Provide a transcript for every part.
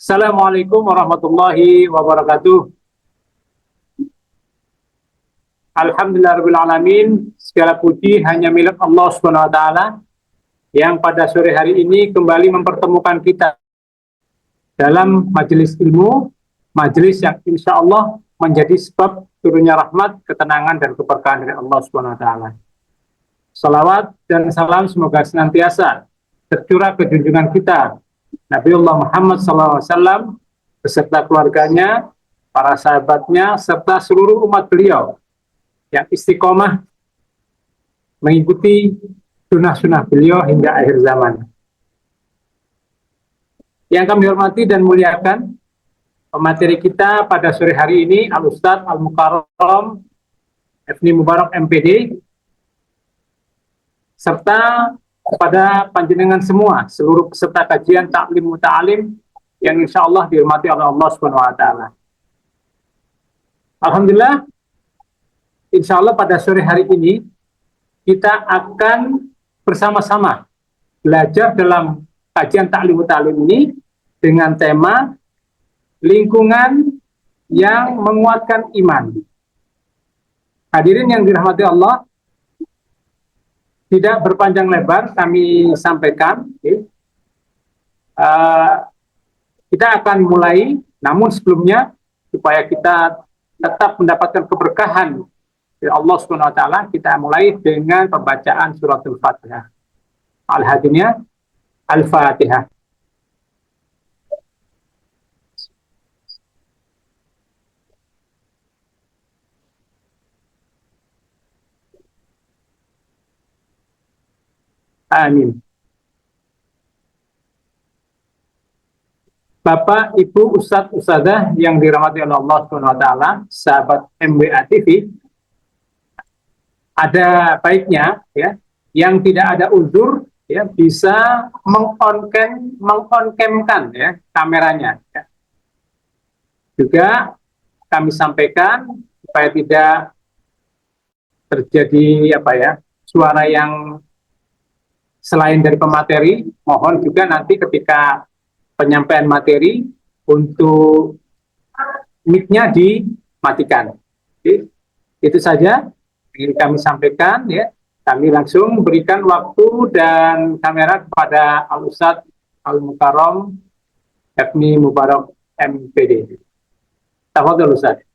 Assalamualaikum warahmatullahi wabarakatuh. Alhamdulillahirrahmanirrahim. Segala puji hanya milik Allah Subhanahu wa Ta'ala yang pada sore hari ini kembali mempertemukan kita dalam majelis ilmu, majelis yang insya Allah menjadi sebab turunnya rahmat, ketenangan, dan keberkahan dari Allah Subhanahu wa Ta'ala. Salawat dan salam semoga senantiasa tercurah ke junjungan kita Nabiullah Muhammad SAW beserta keluarganya, para sahabatnya, serta seluruh umat beliau yang istiqomah mengikuti sunnah-sunnah beliau hingga akhir zaman. Yang kami hormati dan muliakan, pemateri kita pada sore hari ini Al-Ustadz Al-Mukarram Efni Mubarak MPD, serta kepada panjenengan semua, seluruh peserta kajian taklim muta'alim yang insya Allah dihormati oleh Allah Subhanahu wa Ta'ala. Alhamdulillah, insya Allah pada sore hari ini kita akan bersama-sama belajar dalam kajian taklim muta'alim ini dengan tema lingkungan yang menguatkan iman. Hadirin yang dirahmati Allah, tidak berpanjang lebar kami sampaikan, kita akan mulai, namun sebelumnya supaya kita tetap mendapatkan keberkahan dari Allah Subhanahu wa Ta'ala, kita mulai dengan pembacaan suratul Fatihah. Al-Hadiniyah Al-Fatihah. Amin. Bapak, Ibu, Ustadz, Ustadzah yang dirahmati oleh Allah Subhanahu wa Ta'ala, sahabat MWA TV, ada baiknya ya, yang tidak ada uzur ya, bisa mengonkamkan ya kameranya. Ya. Juga kami sampaikan supaya tidak terjadi suara yang selain dari pemateri, mohon juga nanti ketika penyampaian materi untuk mic-nya dimatikan. Oke. Itu saja yang kami sampaikan ya. Kami langsung berikan waktu dan kamera kepada Al-Ustadz Al-Mukarram Efni Mubarak MPD. Tafadhol Ustadz.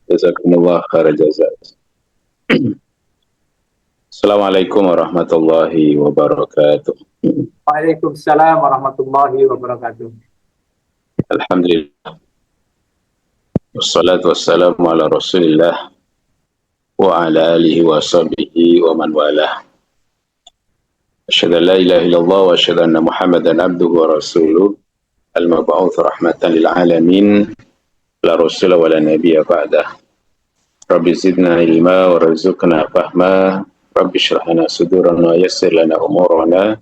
Jazakumullah khairal jazaa. Assalamualaikum warahmatullahi wabarakatuh. Waalaikumsalam warahmatullahi wabarakatuh. Alhamdulillah. Wassalatu wassalamu ala Rasulillah wa ala alihi wa sahbihi wa man walah. Asyhadu an la ilaha illallah wa asyhadu anna Muhammadan abduhu wa rasuluh al-mab'uts rahmatan lil alamin la rasula wa la nabiyya ba'dah. Rabbi zidna ilma wa rizukna fahma. Rabbi syrah lana sudurana wa yassir lana umurana.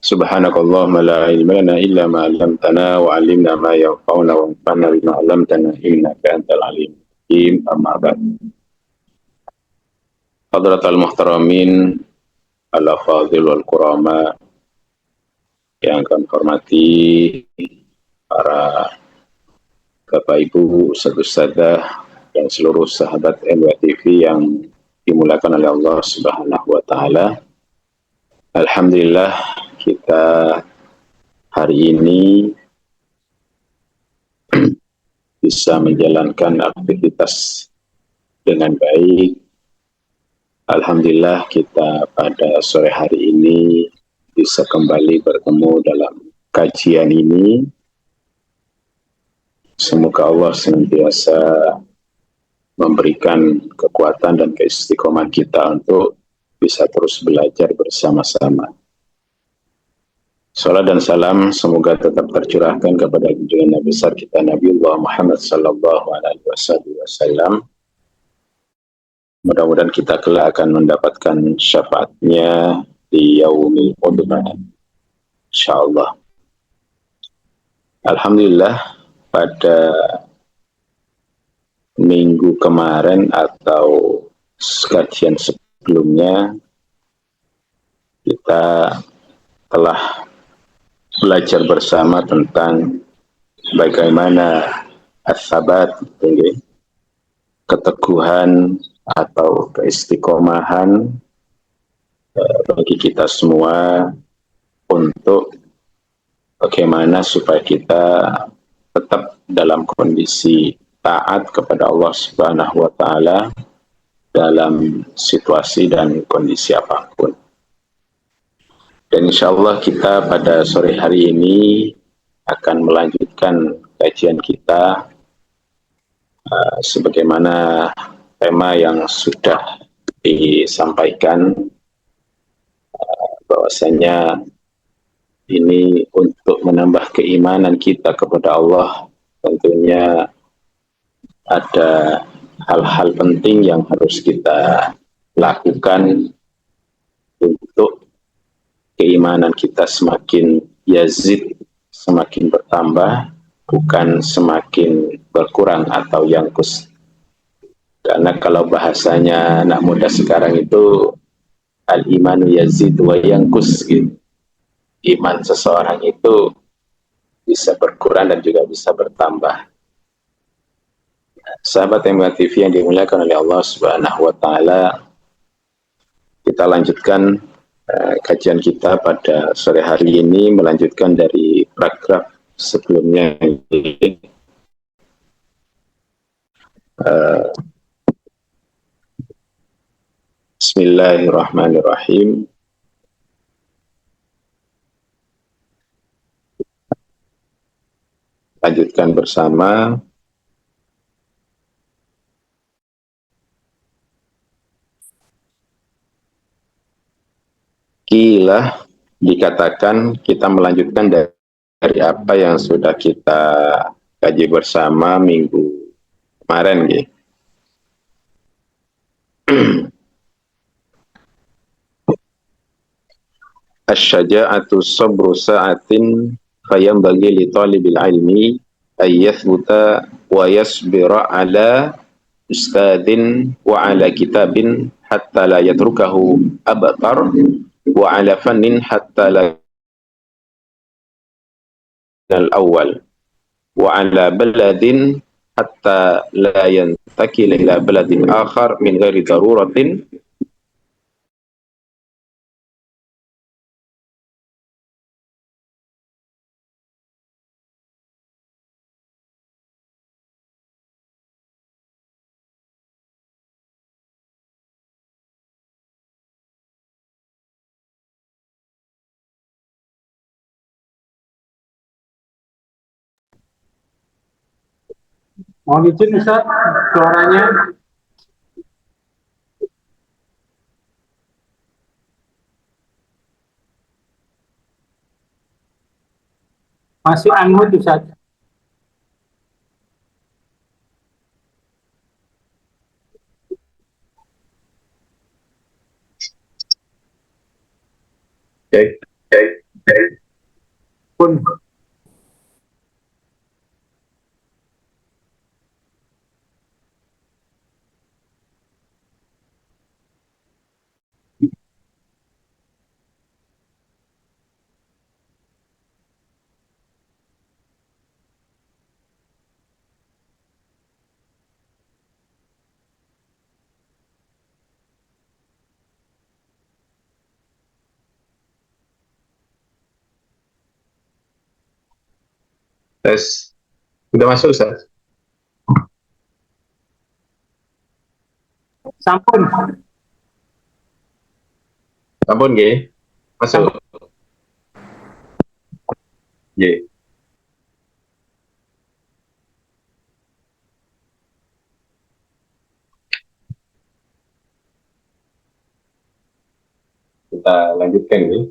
Subhanakallahumma la ilma lana illa ma 'allamtana wa 'allimna ma yanfa'una wa anfa'na bima 'allamtana innaka antal alim hakim. Amma ba'd. Hadratal muhtaramin al-afadhil wal kurama yang kami hormati, para Bapak Ibu, Ustadz-Ustadzah dan seluruh sahabat MWA TV yang dimulakan oleh Allah Subhanahu wa Ta'ala. Alhamdulillah, kita hari ini bisa menjalankan aktivitas dengan baik. Alhamdulillah, kita pada sore hari ini bisa kembali bertemu dalam kajian ini. Semoga Allah senantiasa memberikan kekuatan dan keistiqomahan kita untuk bisa terus belajar bersama-sama. Salam dan salam semoga tetap tercurahkan kepada junjungan Nabi besar kita Nabiullah Muhammad sallallahu alaihi wasallam. Mudah-mudahan kita kelak akan mendapatkan syafaatnya di yaumil qiyamah. Insyaallah. Alhamdulillah, pada minggu kemarin atau kajian sebelumnya kita telah belajar bersama tentang bagaimana as-sabat, keteguhan atau keistiqomahan bagi kita semua untuk bagaimana supaya kita tetap dalam kondisi taat kepada Allah Subhanahu wa taala dalam situasi dan kondisi apapun. Dan insya Allah kita pada sore hari ini akan melanjutkan kajian kita sebagaimana tema yang sudah disampaikan, bahwasanya ini untuk menambah keimanan kita kepada Allah. Tentunya ada hal-hal penting yang harus kita lakukan untuk keimanan kita semakin yazid, semakin bertambah, bukan semakin berkurang atau yangkus. Karena kalau bahasanya anak muda sekarang itu al-imanu yazid wa yangkus gitu. Iman seseorang itu bisa berkurang dan juga bisa bertambah. Sahabat MK TV yang dimuliakan oleh Allah Subhanahu wa taala, kita lanjutkan kajian kita pada sore hari ini, melanjutkan dari paragraf sebelumnya. Bismillahirrahmanirrahim. Lanjutkan bersama. Qila, dikatakan, kita melanjutkan dari apa yang sudah kita kaji bersama minggu kemarin gitu. Asy-syaja'atu sabru sa'atin fayambaghi li talibil ilmi ay yathbuta wa yasbira ala ustadin wa ala kitabin hatta la yatrukahu abtar wa ala fannin hatta la al-awwal wa ala baladin hatta la yantakil ila baladin akhar min ghairi daruratin Mohon izin Ustaz, suaranya masih unmute Ustaz. Pun tes. Udah masuk Ustaz? sampun. Sampun nggih. Masuk. Nggih. Kita lanjutkan nih.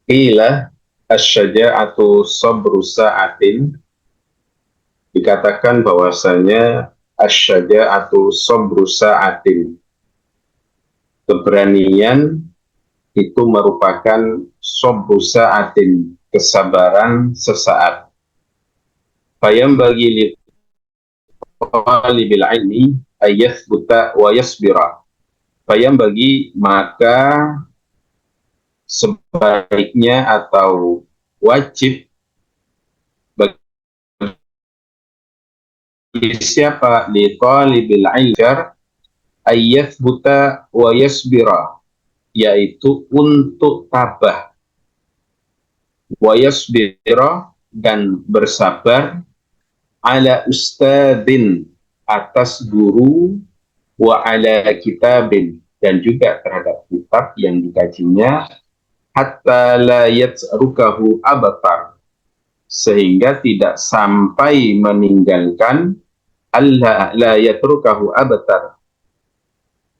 Qila asy-syaja'atu sabru sa'atin, dikatakan bahwasanya asy-syaja'atu sabru sa'atin, keberanian itu merupakan sabru sa'atin, kesabaran sesaat. Fayambaghi li talibil ilmi ayyathbuta wa yasbira. Fayambagi, maka sebaiknya atau wajib bagi siapa li talibil ilmi ayyathbuta wa yasbira, yaitu untuk tabah, wa yasbira, dan bersabar, ala ustadin, atas guru, wa ala kitabin, dan juga terhadap kitab yang dikajinya, hatta la yatrukahu abatar, sehingga tidak sampai meninggalkan, alla la yatrukahu abatar,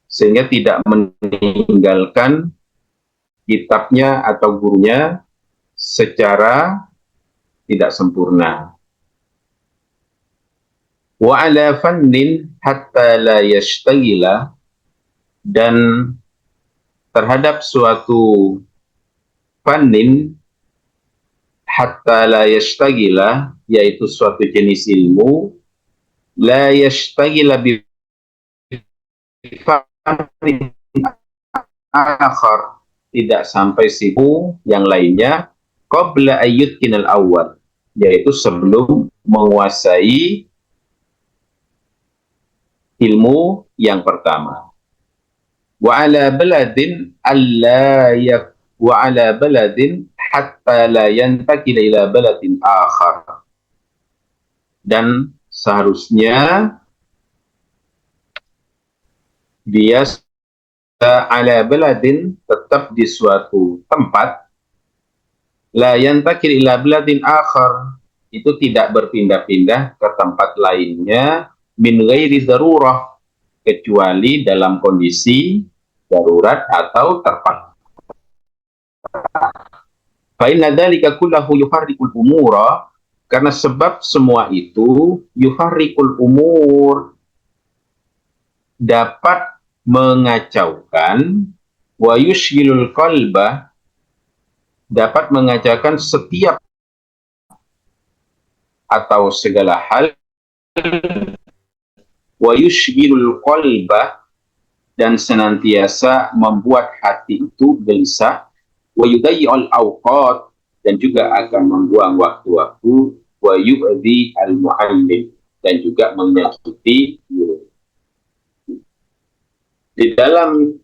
sehingga tidak meninggalkan kitabnya atau gurunya secara tidak sempurna. Wa ala fannin hatta la yashtagila, dan terhadap suatu fannin hatta la yashtagila, yaitu suatu jenis ilmu, la yashtagila bi fannin akhar, tidak sampai sibuk yang lainnya, qabla ayyutkinal awal, yaitu sebelum menguasai ilmu yang pertama. Wa ala baladin hatta la yantakila ila baladin akhar, dan seharusnya dia ala baladin, tetap di suatu tempat, la yantakil ila baladin akhar, itu tidak berpindah-pindah ke tempat lainnya, min ghairi darurah, kecuali dalam kondisi darurat atau terpaksa. Fa inna dzalika kullahu yuharrikul umura, karena sebab semua itu yuharrikul umur, dapat mengacaukan, wa yushghilul qalba, dapat mengacaukan setiap atau segala hal, wa yushghilul qalba, dan senantiasa membuat hati itu gelisah, wa yudayyi'ul awqat, dan juga akan membuang waktu-waktu, wa yu'dhi al-mu'allim, dan juga menyakiti guru. Di dalam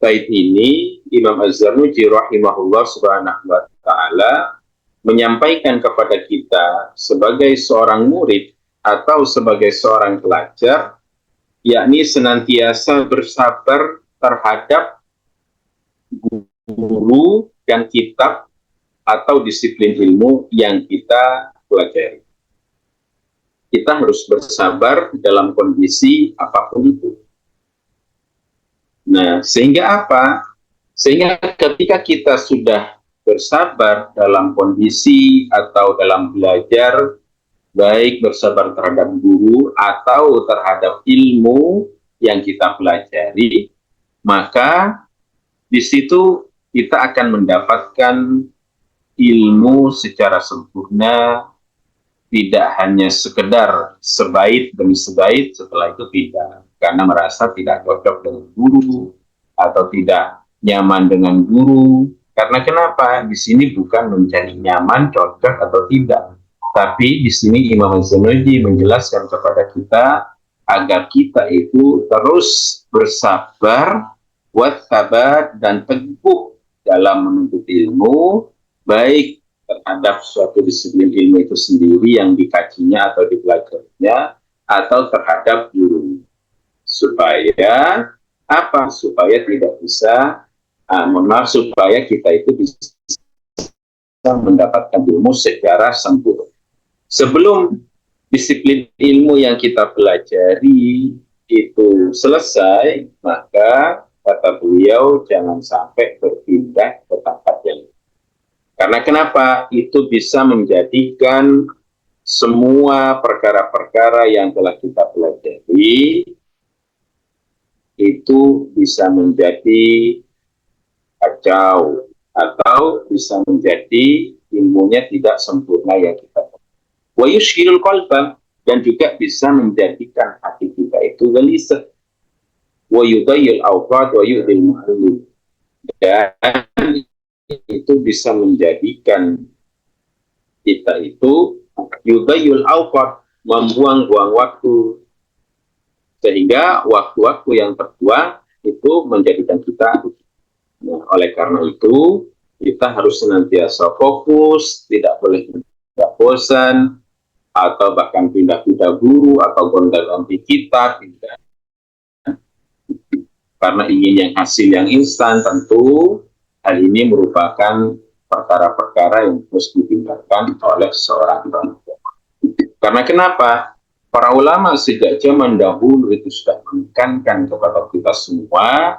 bait ini Imam Az-Zarnuji rahimahullah subhanahu wa ta'ala menyampaikan kepada kita sebagai seorang murid atau sebagai seorang pelajar, yakni senantiasa bersabar terhadap guru dan kitab atau disiplin ilmu yang kita pelajari. Kita harus bersabar dalam kondisi apapun itu. Nah, sehingga apa? Sehingga ketika kita sudah bersabar dalam kondisi atau dalam belajar, baik bersabar terhadap guru atau terhadap ilmu yang kita pelajari, maka di situ kita akan mendapatkan ilmu secara sempurna, tidak hanya sekedar sebait demi sebait, setelah itu tidak, karena merasa tidak cocok dengan guru atau tidak nyaman dengan guru. Karena kenapa? Di sini bukan mencari nyaman, cocok atau tidak, tapi di sini Imam Az-Zarnuji menjelaskan kepada kita agar kita itu terus bersabar, wattabat, dan teguh dalam menuntut ilmu, baik terhadap suatu disiplin ilmu itu sendiri yang dikajinya atau dipelajarinya, atau terhadap guru. Supaya apa? Supaya tidak bisa, supaya kita itu bisa mendapatkan ilmu secara sempurna. Sebelum disiplin ilmu yang kita pelajari itu selesai, maka kata beliau jangan sampai berpindah ke tempat yang lain. Karena kenapa? Itu bisa menjadikan semua perkara-perkara yang telah kita pelajari itu bisa menjadi kacau, atau bisa menjadi ilmunya tidak sempurna yang kita. Wa yushghilul qalba, dan juga bisa menjadikan hati kita itu gelisah. Wa yudayyil awqat wa yu'dil ma'lum. Dan itu bisa menjadikan kita itu yudayyil awqat, membuang-buang waktu, sehingga waktu-waktu yang terbuang itu menjadikan kita. Nah, oleh karena itu kita harus senantiasa fokus, tidak boleh bosan, atau bahkan pindah-pindah guru atau gonta-ganti kitab, tidak. Karena ingin yang hasil yang instan, tentu hal ini merupakan perkara-perkara yang harus ditinggalkan oleh seorang perempuan. Karena kenapa? Para ulama sejak zaman dahulu itu sudah menekankan kepada kita semua,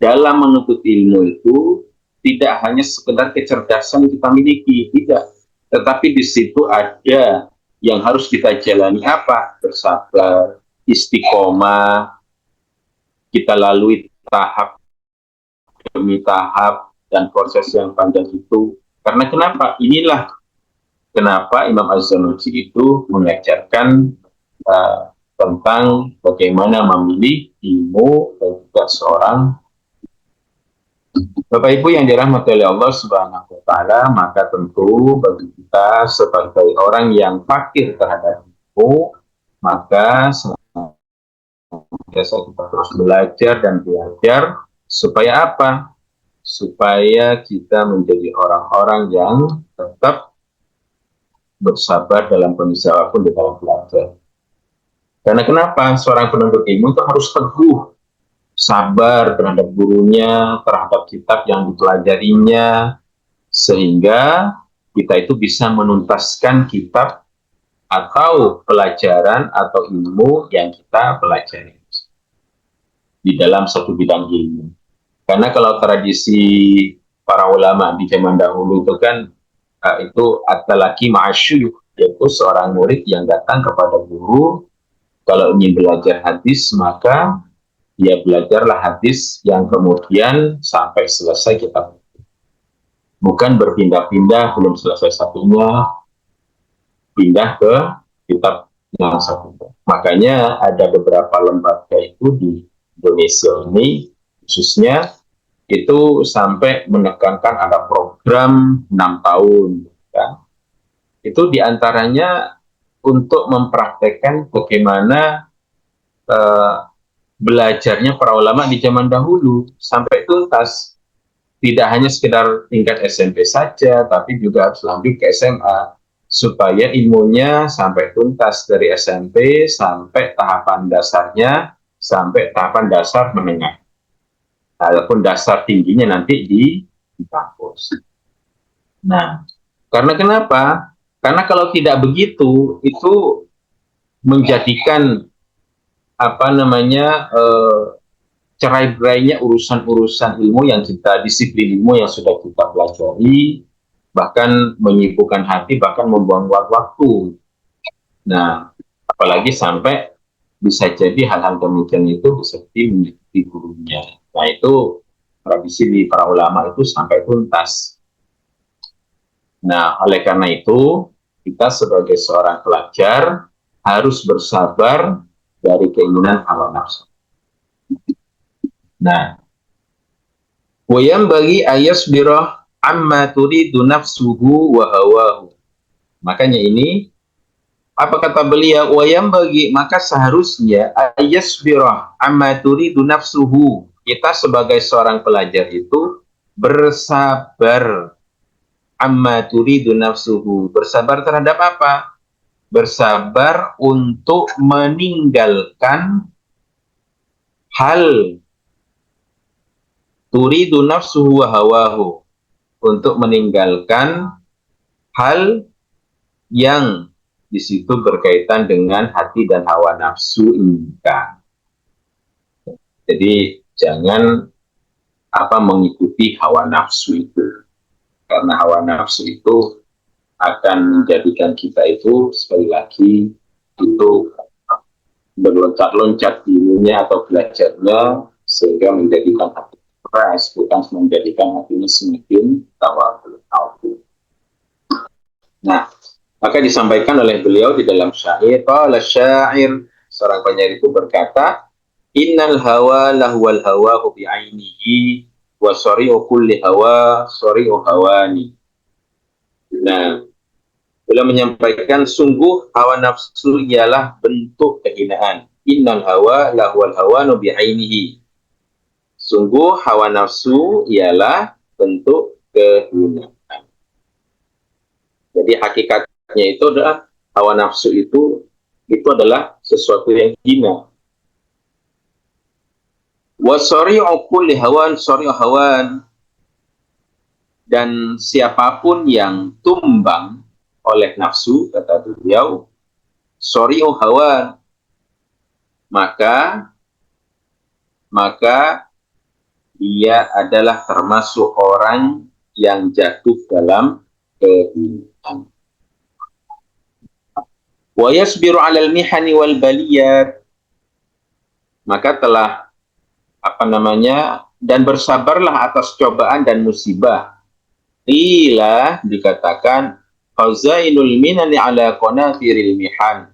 dalam menuntut ilmu itu tidak hanya sekedar kecerdasan kita miliki, tidak. Tetapi di situ ada yang harus kita jalani apa? Bersabar, istiqomah, kita lalui tahap demi tahap dan proses yang panjang itu. Karena kenapa? Inilah kenapa Imam Az-Zanusi itu mengajarkan tentang bagaimana memilih ilmu dan juga seorang. Bapak Ibu yang dirahmati oleh Allah Subhanahu wa taala, maka tentu bagi kita sebagai orang yang fakir terhadap ilmu, maka biasa kita terus belajar dan belajar supaya apa? Supaya kita menjadi orang-orang yang tetap bersabar dalam kondisi apapun di dalam belajar. Karena kenapa? Seorang penuntut ilmu itu harus teguh, sabar terhadap gurunya, terhadap kitab yang dipelajarinya, sehingga kita itu bisa menuntaskan kitab atau pelajaran atau ilmu yang kita pelajari di dalam satu bidang ilmu. Karena kalau tradisi para ulama di zaman dahulu itu kan itu at-talaqi ma'asyuyukh, yaitu seorang murid yang datang kepada guru. Kalau ingin belajar hadis, maka dia belajarlah hadis yang kemudian sampai selesai kitab. Bukan berpindah-pindah, belum selesai satunya, pindah ke kitab yang satu. Makanya ada beberapa lembaga itu di Indonesia ini, khususnya, itu sampai menekankan ada program 6 tahun. Ya. Itu diantaranya untuk mempraktekkan bagaimana belajarnya para ulama di zaman dahulu sampai tuntas. Tidak hanya sekedar tingkat SMP saja, tapi juga harus lanjut ke SMA supaya ilmunya sampai tuntas dari SMP sampai tahapan dasarnya, sampai tahapan dasar menengah. Adapun dasar tingginya nanti di kampus. Nah, karena kenapa? Karena kalau tidak begitu, itu menjadikan cerai-berainya urusan-urusan ilmu yang kita, disiplin ilmu yang sudah kita pelajari, bahkan menyibukkan hati, bahkan membuang waktu. Nah, apalagi sampai bisa jadi hal-hal demikian itu bisa di gurunya. Nah, itu tradisi di para ulama itu sampai tuntas. Nah, oleh karena itu, kita sebagai seorang pelajar harus bersabar dari keinginan hawa nafsu. Nah, wayam bagi ayasbirah amma turidu nafsuhu wa hawahu. Makanya ini, apa kata beliau? Wayam bagi, maka seharusnya ayasbirah amma turidu nafsuhu. Kita sebagai seorang pelajar itu bersabar amma turidu nafsuhu. Bersabar terhadap apa? Bersabar untuk meninggalkan hal turidu nafsuhu wa hawahu, untuk meninggalkan hal yang di situ berkaitan dengan hati dan hawa nafsu inginkan. Jadi jangan mengikuti hawa nafsu itu, karena hawa nafsu itu akan menjadikan kita itu sekali lagi itu berloncat-loncat ilmunya atau belajarnya, sehingga menjadikan hati keras, bukan menjadikan hatinya semakin tawakal. Nah, Maka disampaikan oleh beliau di dalam syair, qala syair, seorang penyair itu berkata, innal hawa lahwal hawa bi'ainihi wa sari'u kulli hawa sari'u hawani. Nah, beliau menyampaikan sungguh hawa nafsu ialah bentuk kehinaan. Innal hawa lahwal hawa bi'ainihi. Sungguh hawa nafsu ialah bentuk kehinaan. Jadi hakikatnya itu adalah hawa nafsu itu adalah sesuatu yang hina. Wasari'u kulli hawan sari'u hawan, dan siapapun yang tumbang oleh nafsu, kata beliau, sari'u hawan, maka dia adalah termasuk orang yang jatuh dalam kehinaan. Wa yasbiru 'alal mihani wal baliyat, maka telah dan bersabarlah atas cobaan dan musibah. Qila, dikatakan, khazainul minani ala qanatiril mihan,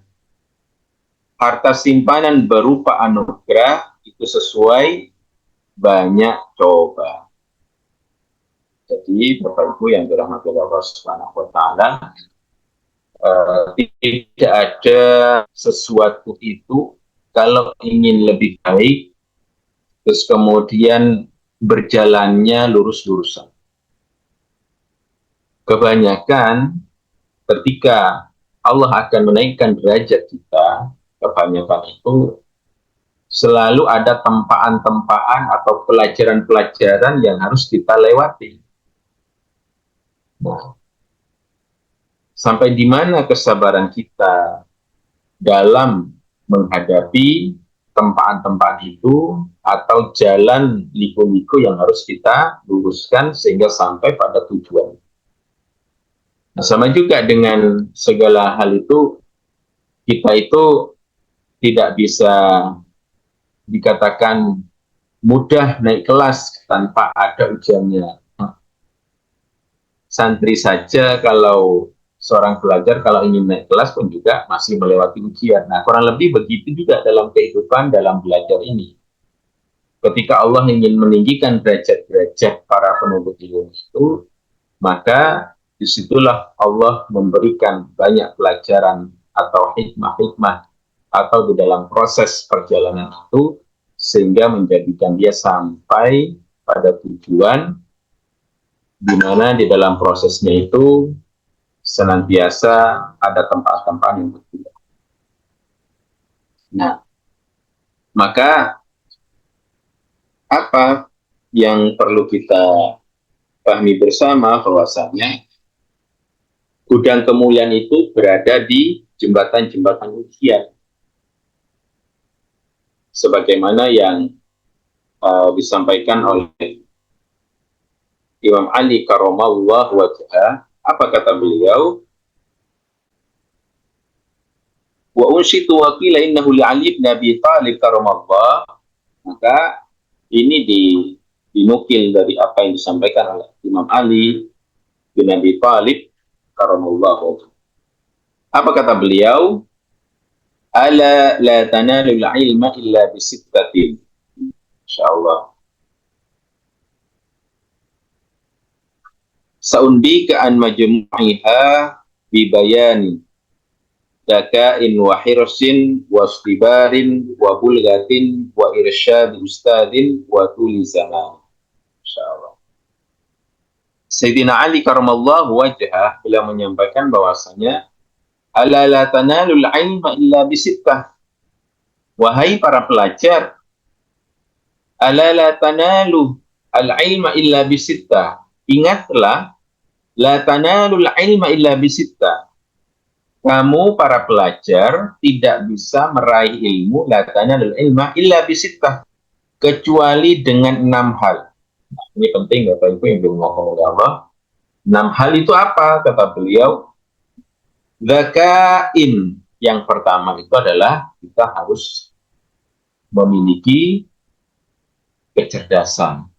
harta simpanan berupa anugerah itu sesuai banyak coba. Jadi Bapak Ibu yang dirahmati Allah Subhanahu wa taala, tidak ada sesuatu itu kalau ingin lebih baik terus kemudian berjalannya lurus-lurusan. Kebanyakan ketika Allah akan menaikkan derajat kita, kebanyakan itu selalu ada tempaan-tempaan atau pelajaran-pelajaran yang harus kita lewati. Nah, sampai di mana kesabaran kita dalam menghadapi tempaan-tempaan itu atau jalan liku-liku yang harus kita luruskan sehingga sampai pada tujuan. Nah, sama juga dengan segala hal itu, kita itu tidak bisa dikatakan mudah naik kelas tanpa ada ujiannya. Santri saja kalau seorang pelajar kalau ingin naik kelas pun juga masih melewati ujian. Nah, kurang lebih begitu juga dalam kehidupan, dalam belajar ini. Ketika Allah ingin meninggikan derajat-derajat para penuntut ilmu itu, maka disitulah Allah memberikan banyak pelajaran atau hikmah-hikmah atau di dalam proses perjalanan itu sehingga menjadikan dia sampai pada tujuan, di mana di dalam prosesnya itu senantiasa ada tempat-tempat yang berbeda. Nah, maka apa yang perlu kita pahami bersama bahwasanya gudang kemuliaan itu berada di jembatan-jembatan ujian. Sebagaimana yang disampaikan oleh Imam Ali karramallahu wajhah, apa kata beliau? Wa unshitu wa qila innahu li Ali bin Abi Thalib karramallahu, maka ini dinukil dari apa yang disampaikan oleh Imam Ali bin Abi Thalib karramallahu wajhah. Apa kata beliau? Ala la tanalul ilma illa bisittatin. Insyaallah. Sa'undika an majmu'iha bi bayani dakain wa hirsin wa istibarin wa bulgatin wa irsyad ustadin wa tuli zaman. Insyaallah. Sayyidina Ali karramallahu wajhah beliau menyampaikan bahwasanya ala la tanalul ilma illa bisittah. Wahai para pelajar, ala la tanalu al ilma illa bisittah. Ingatlah, la tanalul ilma illa bisittah. Kamu para pelajar tidak bisa meraih ilmu, la tanalul ilma illa bisittah, kecuali dengan 6 hal. Nah, ini penting Bapak Ibu yang dimuliakan oleh Allah. 6 hal itu apa? Kata beliau, zakain. Yang pertama itu adalah kita harus memiliki kecerdasan.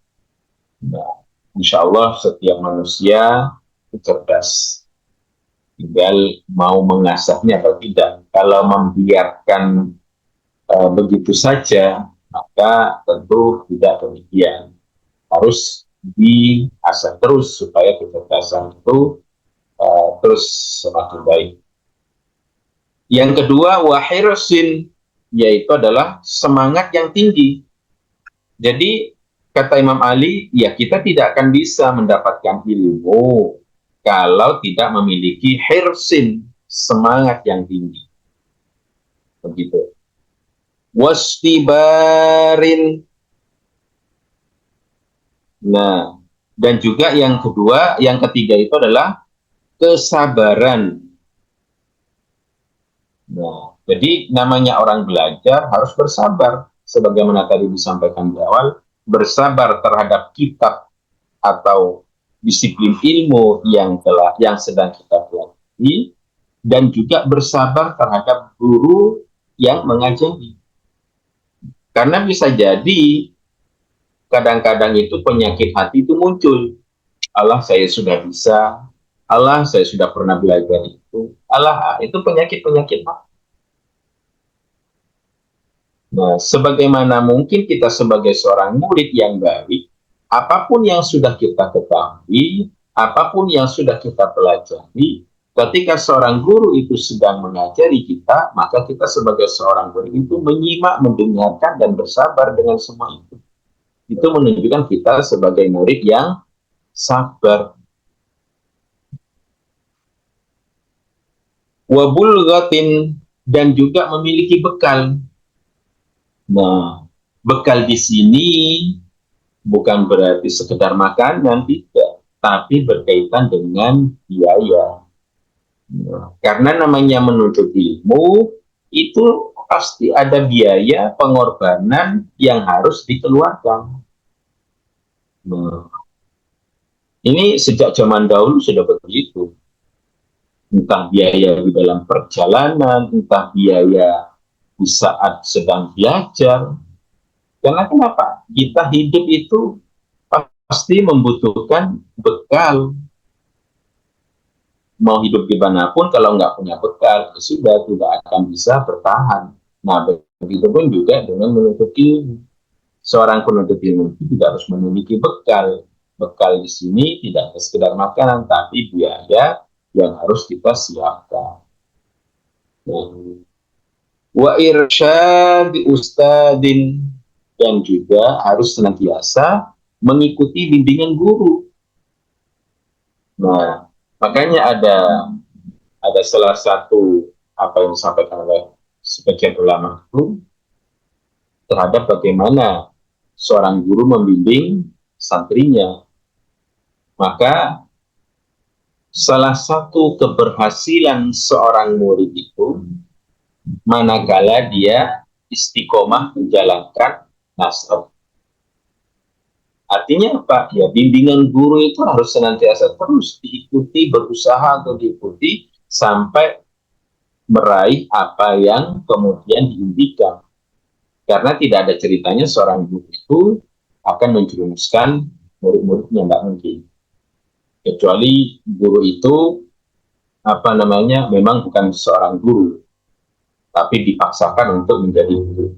Nah, insya Allah setiap manusia itu cerdas. tinggal mau mengasahnya atau tidak. Kalau membiarkan begitu saja, maka tentu tidak demikian. Harus diasah terus supaya kecerdasan itu terus semakin baik. Yang kedua, wahirsin, yaitu adalah semangat yang tinggi. Jadi kata Imam Ali, ya kita tidak akan bisa mendapatkan ilmu kalau tidak memiliki hirsin, semangat yang tinggi. Begitu. Wastibarin. Nah, dan juga yang kedua, yang ketiga itu adalah kesabaran. Nah, jadi namanya orang belajar harus bersabar. Sebagaimana tadi disampaikan di awal, bersabar terhadap kitab atau disiplin ilmu yang sedang kita pelajari, dan juga bersabar terhadap guru yang mengajari. Karena bisa jadi kadang-kadang itu penyakit hati itu muncul. Allah, saya sudah bisa. Allah, saya sudah pernah belajar itu. Allah, itu penyakit-penyakit hati. Nah, sebagaimana mungkin kita sebagai seorang murid yang baik, apapun yang sudah kita ketahui, apapun yang sudah kita pelajari, ketika seorang guru itu sedang mengajari kita, maka kita sebagai seorang murid itu menyimak, mendengarkan, dan bersabar dengan semua itu. Itu menunjukkan kita sebagai murid yang sabar. Wabulghatin, dan juga memiliki bekal. Nah, bekal di sini bukan berarti sekedar makanan, tidak, tapi berkaitan dengan biaya. Nah, karena namanya menuntut ilmu, itu pasti ada biaya pengorbanan yang harus dikeluarkan. Nah, ini sejak zaman dahulu sudah begitu. Entah biaya di dalam perjalanan, entah biaya di saat sedang belajar. Karena kenapa? Kita hidup itu pasti membutuhkan bekal. Mau hidup dimanapun, kalau nggak punya bekal, sudah tidak akan bisa bertahan. Nah, begitu pun juga dengan menuntut ilmu. Seorang penuntut ilmu itu juga harus memiliki bekal. Bekal di sini tidak sekedar makanan, tapi biaya yang harus kita siapkan. Wa irsyad ustadin, dan juga harus senantiasa mengikuti bimbingan guru. Nah, makanya ada salah satu apa yang disampaikan oleh sebagian ulama itu terhadap bagaimana seorang guru membimbing santrinya. Maka salah satu keberhasilan seorang murid itu manakala dia istiqomah menjalankan nasihat. Artinya apa? Ya, bimbingan guru itu harus senantiasa terus diikuti, berusaha untuk diikuti sampai meraih apa yang kemudian diimpikan. Karena tidak ada ceritanya seorang guru itu akan menjerumuskan murid-muridnya, nggak mungkin. Kecuali guru itu memang bukan seorang guru, tapi dipaksakan untuk menjadi guru.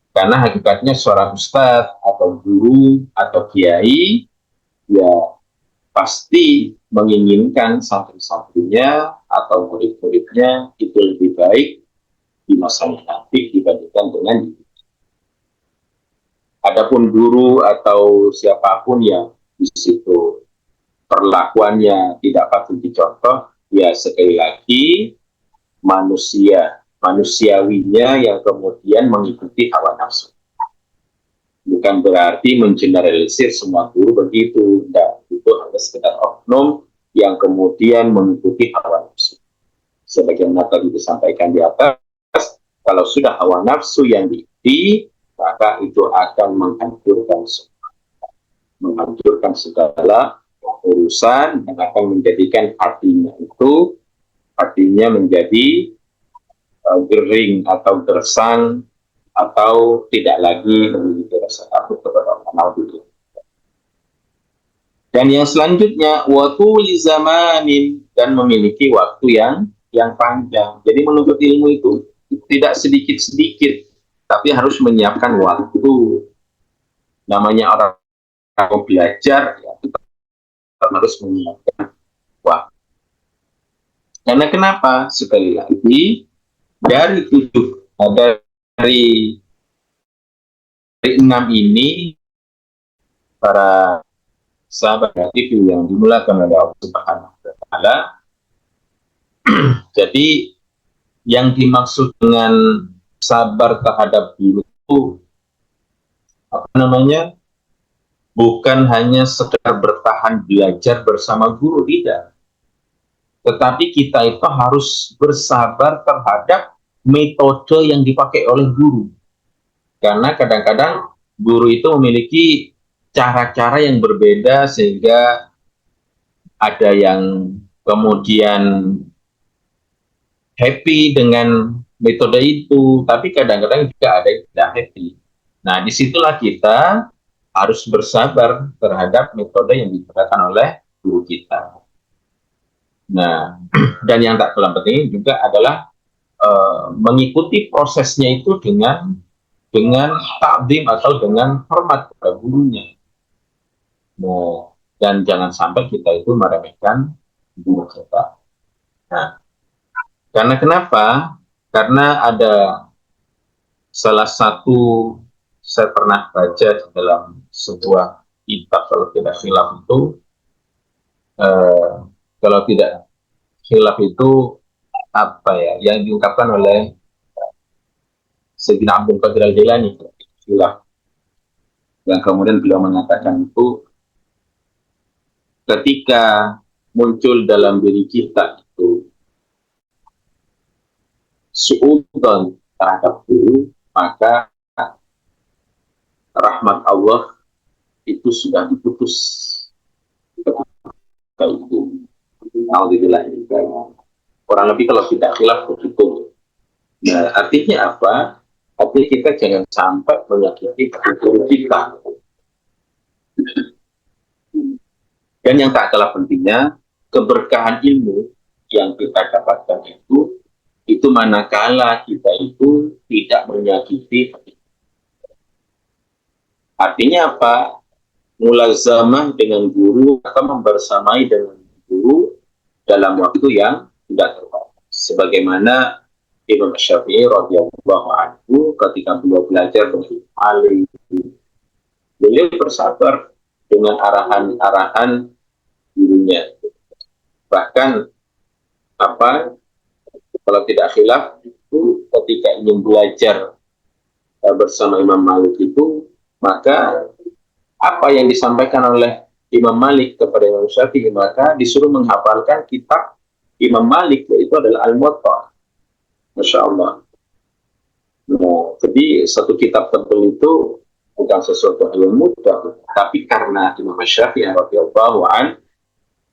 Karena hakikatnya seorang ustadz atau guru atau kiai ya pasti menginginkan santri-santrinya atau murid-muridnya itu lebih baik di masa nanti dibandingkan dengan itu. Adapun guru atau siapapun yang di situ perlakuannya tidak patut dicontoh, ya sekali lagi manusiawinya yang kemudian mengikuti hawa nafsu. Bukan berarti mengeneralisir semua guru begitu. Nah, itu hanya sekedar oknum yang kemudian mengikuti hawa nafsu. Sebagaimana tadi disampaikan di atas, kalau sudah hawa nafsu yang diikuti, maka itu akan menghancurkan segala urusan dan akan menjadikan hatinya menjadi gering atau gersang atau tidak lagi memiliki rasa takut kepada Allah. Dan yang selanjutnya, waktu zamanin, dan memiliki waktu yang panjang. Jadi menuntut ilmu itu tidak sedikit-sedikit, tapi harus menyiapkan waktu. Namanya orang mau belajar, ya, kita harus menyiapkan waktu. Karena kenapa? Sekali lagi, dari dari 6 ini, para sahabat itu yang dimulakan oleh Allah Subhanahu wa Ta'ala. Jadi yang dimaksud dengan sabar terhadap guru itu apa namanya? Bukan hanya sekedar bertahan belajar bersama guru, tidak. Tetapi kita itu harus bersabar terhadap metode yang dipakai oleh guru. Karena kadang-kadang guru itu memiliki cara-cara yang berbeda sehingga ada yang kemudian happy dengan metode itu, tapi kadang-kadang juga ada yang tidak happy. Nah, disitulah kita harus bersabar terhadap metode yang digunakan oleh guru kita. Nah, dan yang tak kalah penting juga adalah mengikuti prosesnya itu dengan takdim atau dengan hormat kepada gurunya. Nah, dan jangan sampai kita itu meremehkan guru kita. Nah, karena kenapa? Karena ada salah satu, saya pernah baca di dalam sebuah kitab, kalau tidak khilaf itu, kalau tidak khilaf itu apa ya, yang diungkapkan oleh Sayyidina Abdul Qadir Al-Jilani, khilaf, yang kemudian beliau mengatakan itu, ketika muncul dalam diri kita itu suudzon terhadap guru, maka rahmat Allah itu sudah diputus. Itu alhamdulillah, kurang lebih kalau tidak khilaf begitu. Nah, artinya apa? Artinya kita jangan sampai menyakiti guru kita. Dan yang tak kalah pentingnya, keberkahan ilmu yang kita dapatkan itu manakala kita itu tidak menyakiti. Artinya apa? Mulazamah dengan guru atau membersamai dengan guru dalam waktu yang tidak terbatas. Sebagaimana Imam Syafi'i radhiyallahu anhu ketika beliau belajar dengan alim, beliau bersabar dengan arahan-arahan gurunya. Bahkan apa? Kalau tidak khilaf itu ketika ingin belajar bersama Imam Malik itu, maka apa yang disampaikan oleh Imam Malik kepada Imam Syafi'i, maka disuruh menghafalkan kitab Imam Malik, yaitu adalah Al-Muwatta. Masya Allah. Nah, jadi satu kitab tebal itu bukan sesuatu yang mudah, tapi karena Imam Syafi'i radhiyallahu anhu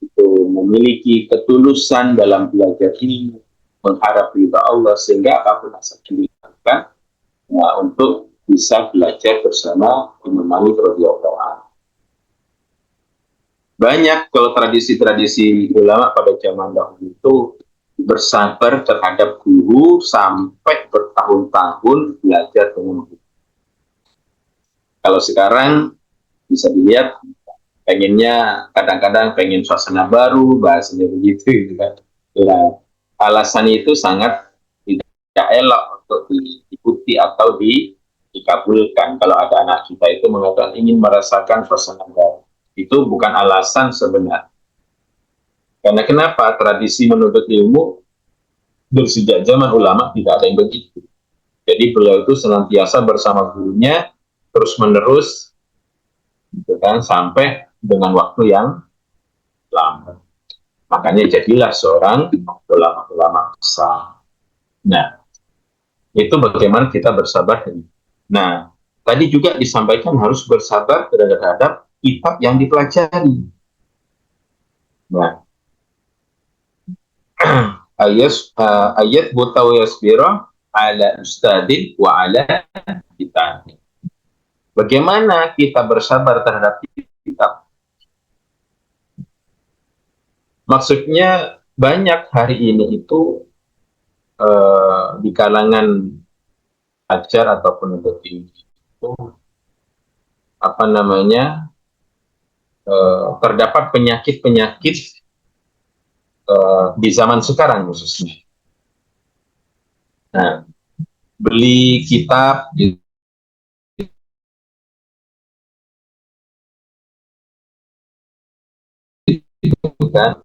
itu memiliki ketulusan dalam belajar ini, mengharap ridha Allah, sehingga apapun yang dilakukan, nah, untuk bisa belajar bersama Imam Malik radhiyallahu anhu. Banyak kalau tradisi-tradisi ulama pada zaman dahulu itu bersabar terhadap guru sampai bertahun-tahun belajar dengan guru. Kalau sekarang bisa dilihat, pengennya kadang-kadang pengen suasana baru, bahasanya begitu, gitu kan. Nah, alasannya itu sangat tidak elok untuk diikuti atau dikabulkan. Kalau ada anak kita itu mengatakan ingin merasakan suasana baru, itu bukan alasan sebenarnya. Karena kenapa? Tradisi menuntut ilmu dari sejak zaman ulama tidak ada yang begitu. Jadi beliau itu senantiasa bersama gurunya terus menerus, gitu kan, sampai dengan waktu yang lama. Makanya jadilah seorang ulama-ulama besar. Nah, itu bagaimana kita bersabar. Nah, tadi juga disampaikan harus bersabar terhadap kitab yang dipelajari. Nah, ayat butaw yasbira ala ustadin wa ala kitab. Bagaimana kita bersabar terhadap kitab? Maksudnya banyak hari ini itu di kalangan ajar atau penuntut ilmu itu apa namanya terdapat penyakit-penyakit di zaman sekarang khususnya. Nah, beli kitab gitu kan,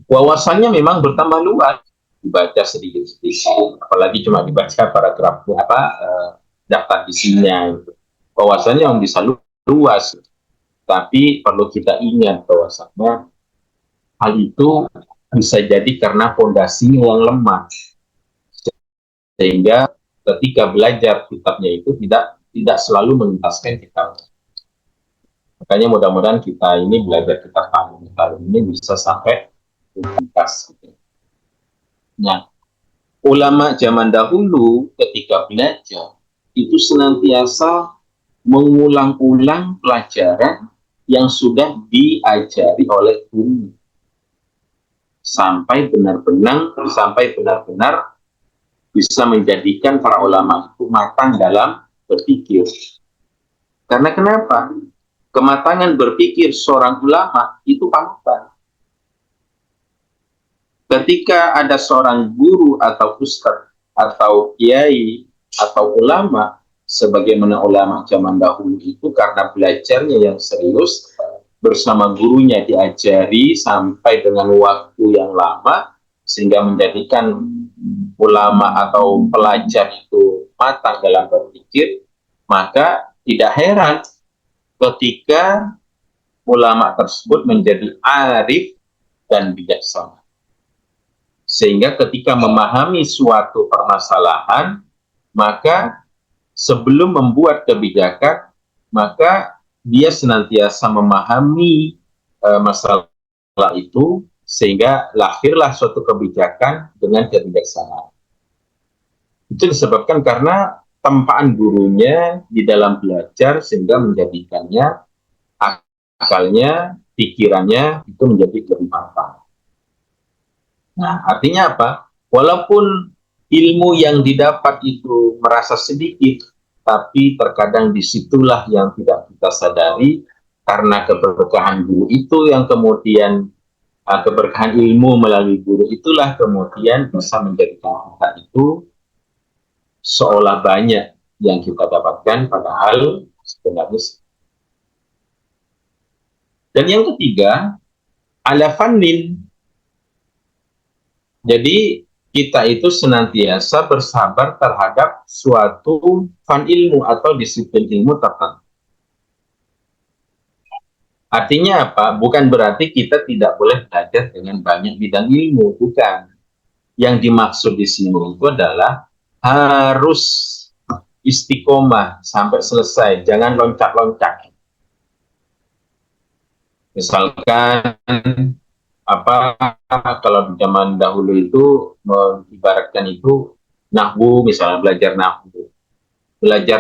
wawasannya memang bertambah luas, dibaca sedikit-sedikit, apalagi cuma dibaca paragraf daftar isinya, gitu. Wawasannya yang bisa luas, tapi perlu kita ingat bahwasannya hal itu bisa jadi karena fondasinya yang lemah, sehingga ketika belajar kitabnya itu tidak selalu menuntaskan kitab. Makanya mudah-mudahan kita ini belajar kitab kali ini bisa sampai tuntas. Nah, ulama zaman dahulu ketika belajar itu senantiasa mengulang-ulang pelajaran yang sudah diajari oleh guru sampai benar-benar bisa menjadikan para ulama itu matang dalam berpikir. Karena kenapa? Kematangan berpikir seorang ulama itu panutan. Ketika ada seorang guru atau ustadz atau kiai atau ulama, sebagaimana ulama zaman dahulu itu karena belajarnya yang serius, bersama gurunya diajari sampai dengan waktu yang lama, sehingga menjadikan ulama atau pelajar itu matang dalam berpikir, maka tidak heran ketika ulama tersebut menjadi arif dan bijaksana. Sehingga ketika memahami suatu permasalahan, maka sebelum membuat kebijakan, maka dia senantiasa memahami masalah itu, sehingga lahirlah suatu kebijakan dengan kebijaksanaan. Itu disebabkan karena tempaan gurunya di dalam belajar, sehingga menjadikannya akalnya, pikirannya itu menjadi lebih matang. Nah, artinya apa? Walaupun ilmu yang didapat itu merasa sedikit, tapi terkadang disitulah yang tidak kita sadari, karena keberkahan guru itu yang kemudian, keberkahan ilmu melalui guru itulah kemudian bisa menjadikan kita itu seolah banyak yang kita dapatkan, padahal sebenarnya. Dan yang ketiga, ala fannin. Jadi kita itu senantiasa bersabar terhadap suatu fan ilmu atau disiplin ilmu tertentu. Artinya apa? Bukan berarti kita tidak boleh belajar dengan banyak bidang ilmu, bukan. Yang dimaksud di sini itu adalah harus istiqomah sampai selesai, jangan loncat-loncat. Misalkan kalau di zaman dahulu itu mengibaratkan itu nahwu, misalnya belajar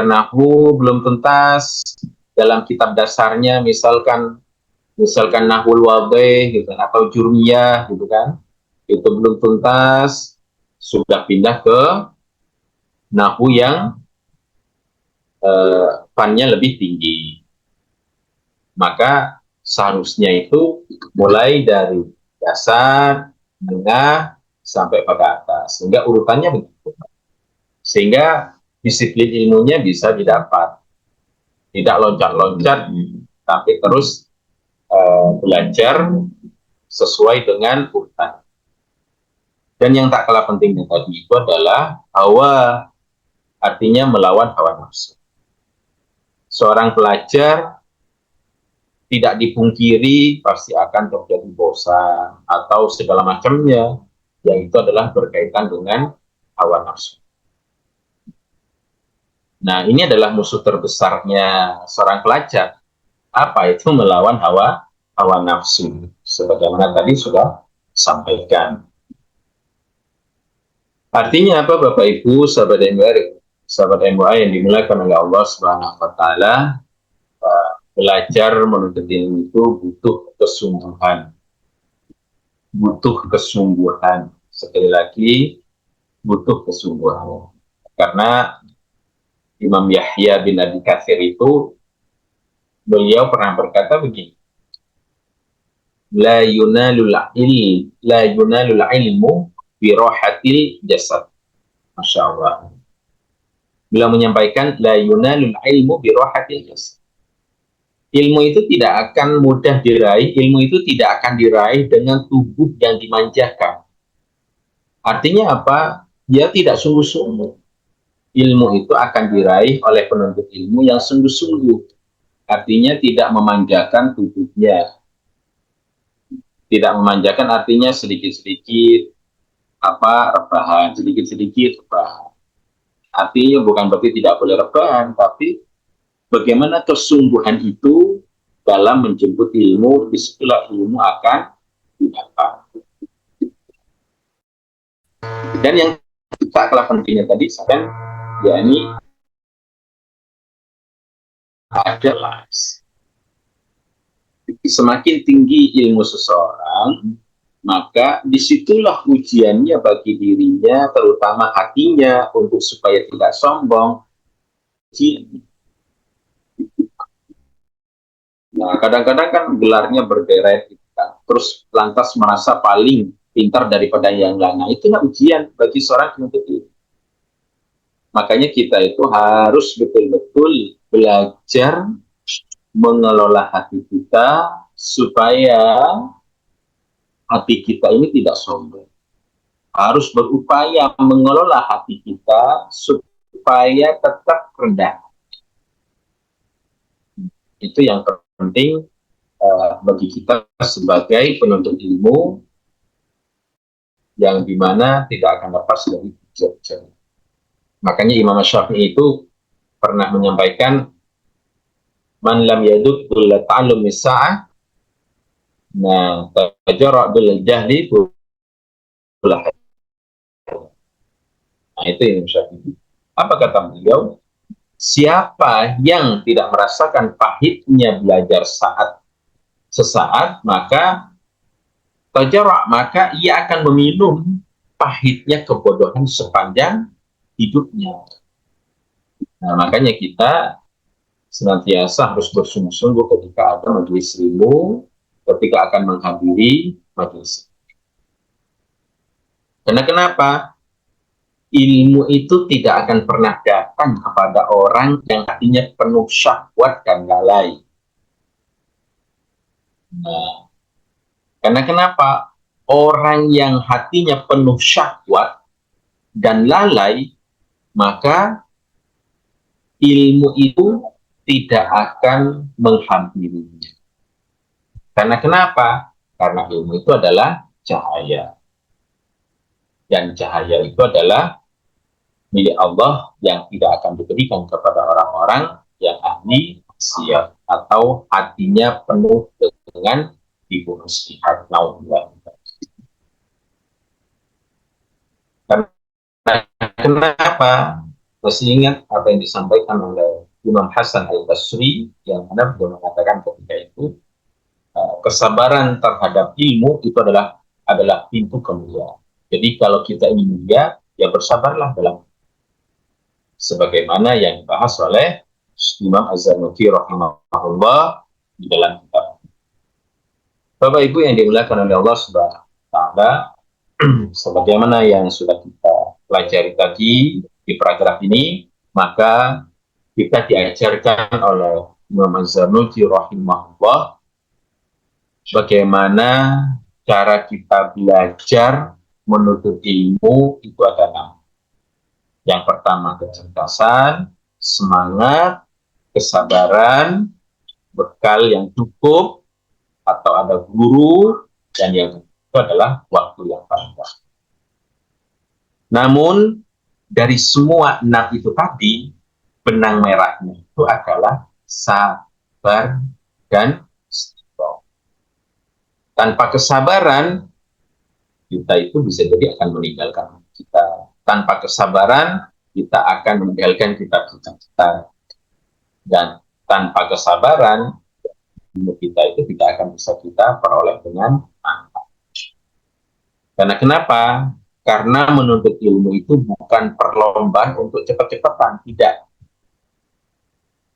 nahwu belum tuntas dalam kitab dasarnya, misalkan nahwul wadih gitu, atau jurmiyah gitu kan, itu belum tuntas, sudah pindah ke nahwu yang fannya lebih tinggi, maka seharusnya itu mulai dari dasar, tengah, sampai pada atas, sehingga urutannya begitu, sehingga disiplin ilmunya bisa didapat, tidak loncat-loncat, tapi terus belajar sesuai dengan urutan. Dan yang tak kalah pentingnya tadi itu adalah hawa, artinya melawan hawa nafsu. Seorang pelajar tidak dipungkiri pasti akan terjadi bosan atau segala macamnya, yang itu adalah berkaitan dengan hawa nafsu. Nah, ini adalah musuh terbesarnya seorang pelajar. Apa itu? Melawan hawa nafsu, sebagaimana tadi sudah sampaikan. Artinya apa, Bapak Ibu, sahabat MUA yang dimuliakan oleh Allah Subhanahu wa taala? belajar menuntut ilmu itu butuh kesungguhan. Butuh kesungguhan. Sekali lagi, butuh kesungguhan. Karena Imam Yahya bin Abi Katsir itu, beliau pernah berkata begini, la yunalul ilmu bi rahatil jasad. Masya Allah. Beliau menyampaikan la yunalul ilmu bi rahatil jasad. Ilmu itu tidak akan mudah diraih, ilmu itu tidak akan diraih dengan tubuh yang dimanjakan. Artinya apa? Dia tidak sungguh-sungguh. Ilmu itu akan diraih oleh penuntut ilmu yang sungguh-sungguh. Artinya tidak memanjakan tubuhnya. Tidak memanjakan artinya sedikit-sedikit rebahan, sedikit-sedikit rebahan. Artinya bukan berarti tidak boleh rebahan, tapi bagaimana kesungguhan itu dalam menjemput ilmu, disitulah ilmu akan didapat. Dan yang tak kalah pentingnya tadi, saya yakni adalah semakin tinggi ilmu seseorang, maka disitulah ujiannya bagi dirinya, terutama hatinya, untuk supaya tidak sombong. Nah, kadang-kadang kan gelarnya berderet, terus lantas merasa paling pintar daripada yang lain. Nah, itulah ujian bagi seorang penuntut ilmu. Makanya kita itu harus betul-betul belajar mengelola hati kita supaya hati kita ini tidak sombong. Harus berupaya mengelola hati kita supaya tetap rendah. Itu yang penting bagi kita sebagai penuntut ilmu, yang dimana tidak akan lepas dari ujian. Makanya Imam Syafi'i itu pernah menyampaikan, man lam yaduk kulla ta'allum misa'ah, nah tajara' bil jahli kulla. Nah, itu Imam Syafi'i. Apa kata beliau? Siapa yang tidak merasakan pahitnya belajar sesaat, maka tajara', maka ia akan meminum pahitnya kebodohan sepanjang hidupnya. Nah, makanya kita senantiasa harus bersungguh-sungguh ketika ada majelis ilmu, ketika akan menghadiri majelis. Karena kenapa? Ilmu itu tidak akan pernah datang kepada orang yang hatinya penuh syahwat dan lalai. Nah, karena kenapa? Orang yang hatinya penuh syahwat dan lalai, maka ilmu itu tidak akan menghampirinya. Karena kenapa? Karena ilmu itu adalah cahaya. Dan cahaya itu adalah milik Allah yang tidak akan diberikan kepada orang-orang yang ahli maksiat atau hatinya penuh dengan tipu muslihat. Kenapa? Masih ingat apa yang disampaikan oleh Imam Hasan al-Basri yang mana beliau mengatakan ketika itu, kesabaran terhadap ilmu itu adalah pintu kemuliaan. Jadi kalau kita ingin mulia, ya bersabarlah dalam, sebagaimana yang dibahas oleh Imam Az-Zarnuji rahimahullah di dalam kitab. Bapak Ibu yang dimuliakan oleh Allah Subhanahu wa taala, sebagaimana yang sudah kita pelajari tadi di paragraf ini, maka kita diajarkan oleh Imam Az-Zarnuji rahimahullah bagaimana cara kita belajar menuntut ilmu itu adalah yang pertama kecerdasan, semangat, kesabaran, bekal yang cukup, atau ada guru, dan yang itu adalah waktu yang panjang. Namun, dari semua 6 itu tadi, benang merahnya itu adalah sabar dan istiqomah. Tanpa kesabaran, kita itu bisa jadi akan meninggalkan kita. Tanpa kesabaran, kita akan meninggalkan kita. Dan tanpa kesabaran, ilmu kita itu tidak akan bisa kita peroleh dengan manfaat. Karena kenapa? Karena menuntut ilmu itu bukan perlombaan untuk cepat-cepatan, tidak.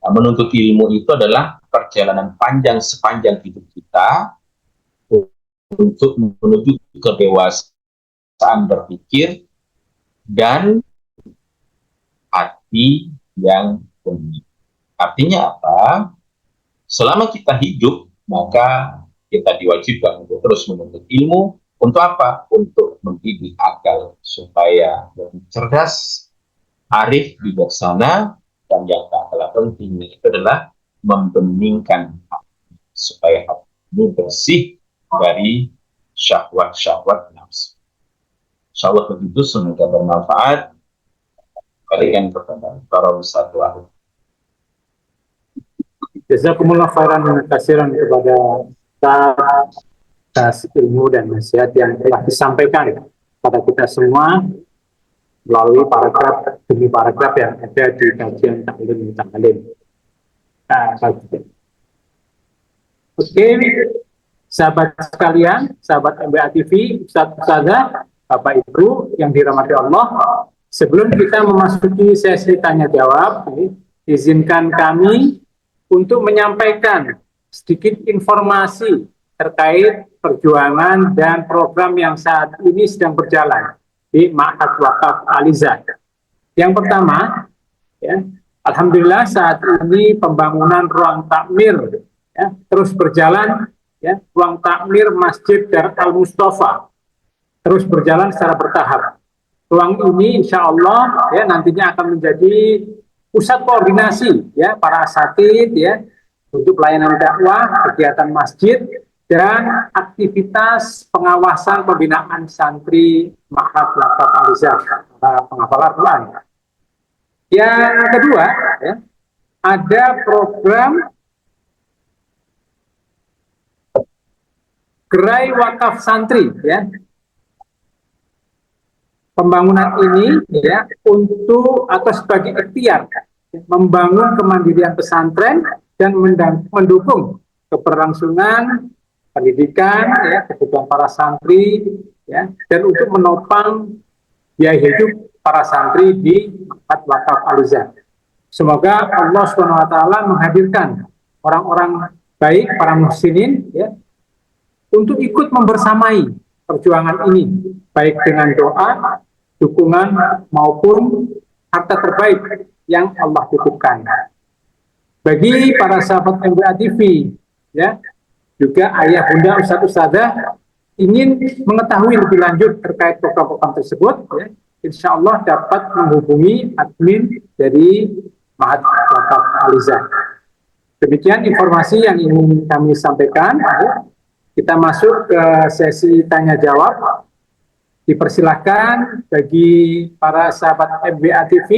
Nah, menuntut ilmu itu adalah perjalanan panjang sepanjang hidup kita untuk menuju kedewasaan berpikir dan hati yang benih. Artinya apa? Selama kita hidup, maka kita diwajibkan untuk terus menuntut ilmu. Untuk apa? Untuk mendidik akal supaya lebih cerdas, arif, bijaksana, dan yang tak kalah pentingnya itu adalah membeningkan hati supaya hati ini bersih dari syahwat-syahwat nafsu. Insyaallah begitu, semoga bermanfaat. Berikan kepada para wisatawan. Jazakumullah khairan kasiran kepada atas ilmu dan nasihat yang telah disampaikan pada kita semua melalui paragraf demi paragraf yang ada di kajian Ta'lim Ta'lim. Oke, sahabat sekalian, sahabat MBA TV, Ustazah, Bapak Ibu yang dirahmati Allah, sebelum kita memasuki sesi tanya jawab, izinkan kami untuk menyampaikan sedikit informasi terkait perjuangan dan program yang saat ini sedang berjalan di Ma'had Wakaf Al-Izah. Yang pertama, ya, alhamdulillah saat ini pembangunan ruang takmir ya, terus berjalan, ya, ruang takmir Masjid Dar Al-Mustafa terus berjalan secara bertahap. Ruang ini insya Allah ya nantinya akan menjadi pusat koordinasi ya para asatid ya untuk pelayanan dakwah, kegiatan masjid dan aktivitas pengawasan pembinaan santri Ma'had Wakaf Al-Izah, para penghafal Al-Quran. Yang kedua, ya, ada program gerai wakaf santri, ya. Pembangunan ini, ya, untuk atau sebagai ikhtiar membangun kemandirian pesantren dan mendukung keberlangsungan pendidikan, ya, kebutuhan para santri, ya, dan untuk menopang biaya hidup para santri di Ma'had Wakaf Al-Izah. Semoga Allah SWT menghadirkan orang-orang baik, para muhsinin, ya, untuk ikut membersamai perjuangan ini, baik dengan doa, dukungan, maupun harta terbaik yang Allah titipkan. Bagi para sahabat MBA TV, ya, juga ayah bunda ustadz-ustadzah ingin mengetahui lebih lanjut terkait program-program tersebut, ya, insya Allah dapat menghubungi admin dari Ma'had Wakaf Al-Izah. Demikian informasi yang ingin kami sampaikan. Kita masuk ke sesi tanya-jawab. Dipersilahkan bagi para sahabat MBA TV,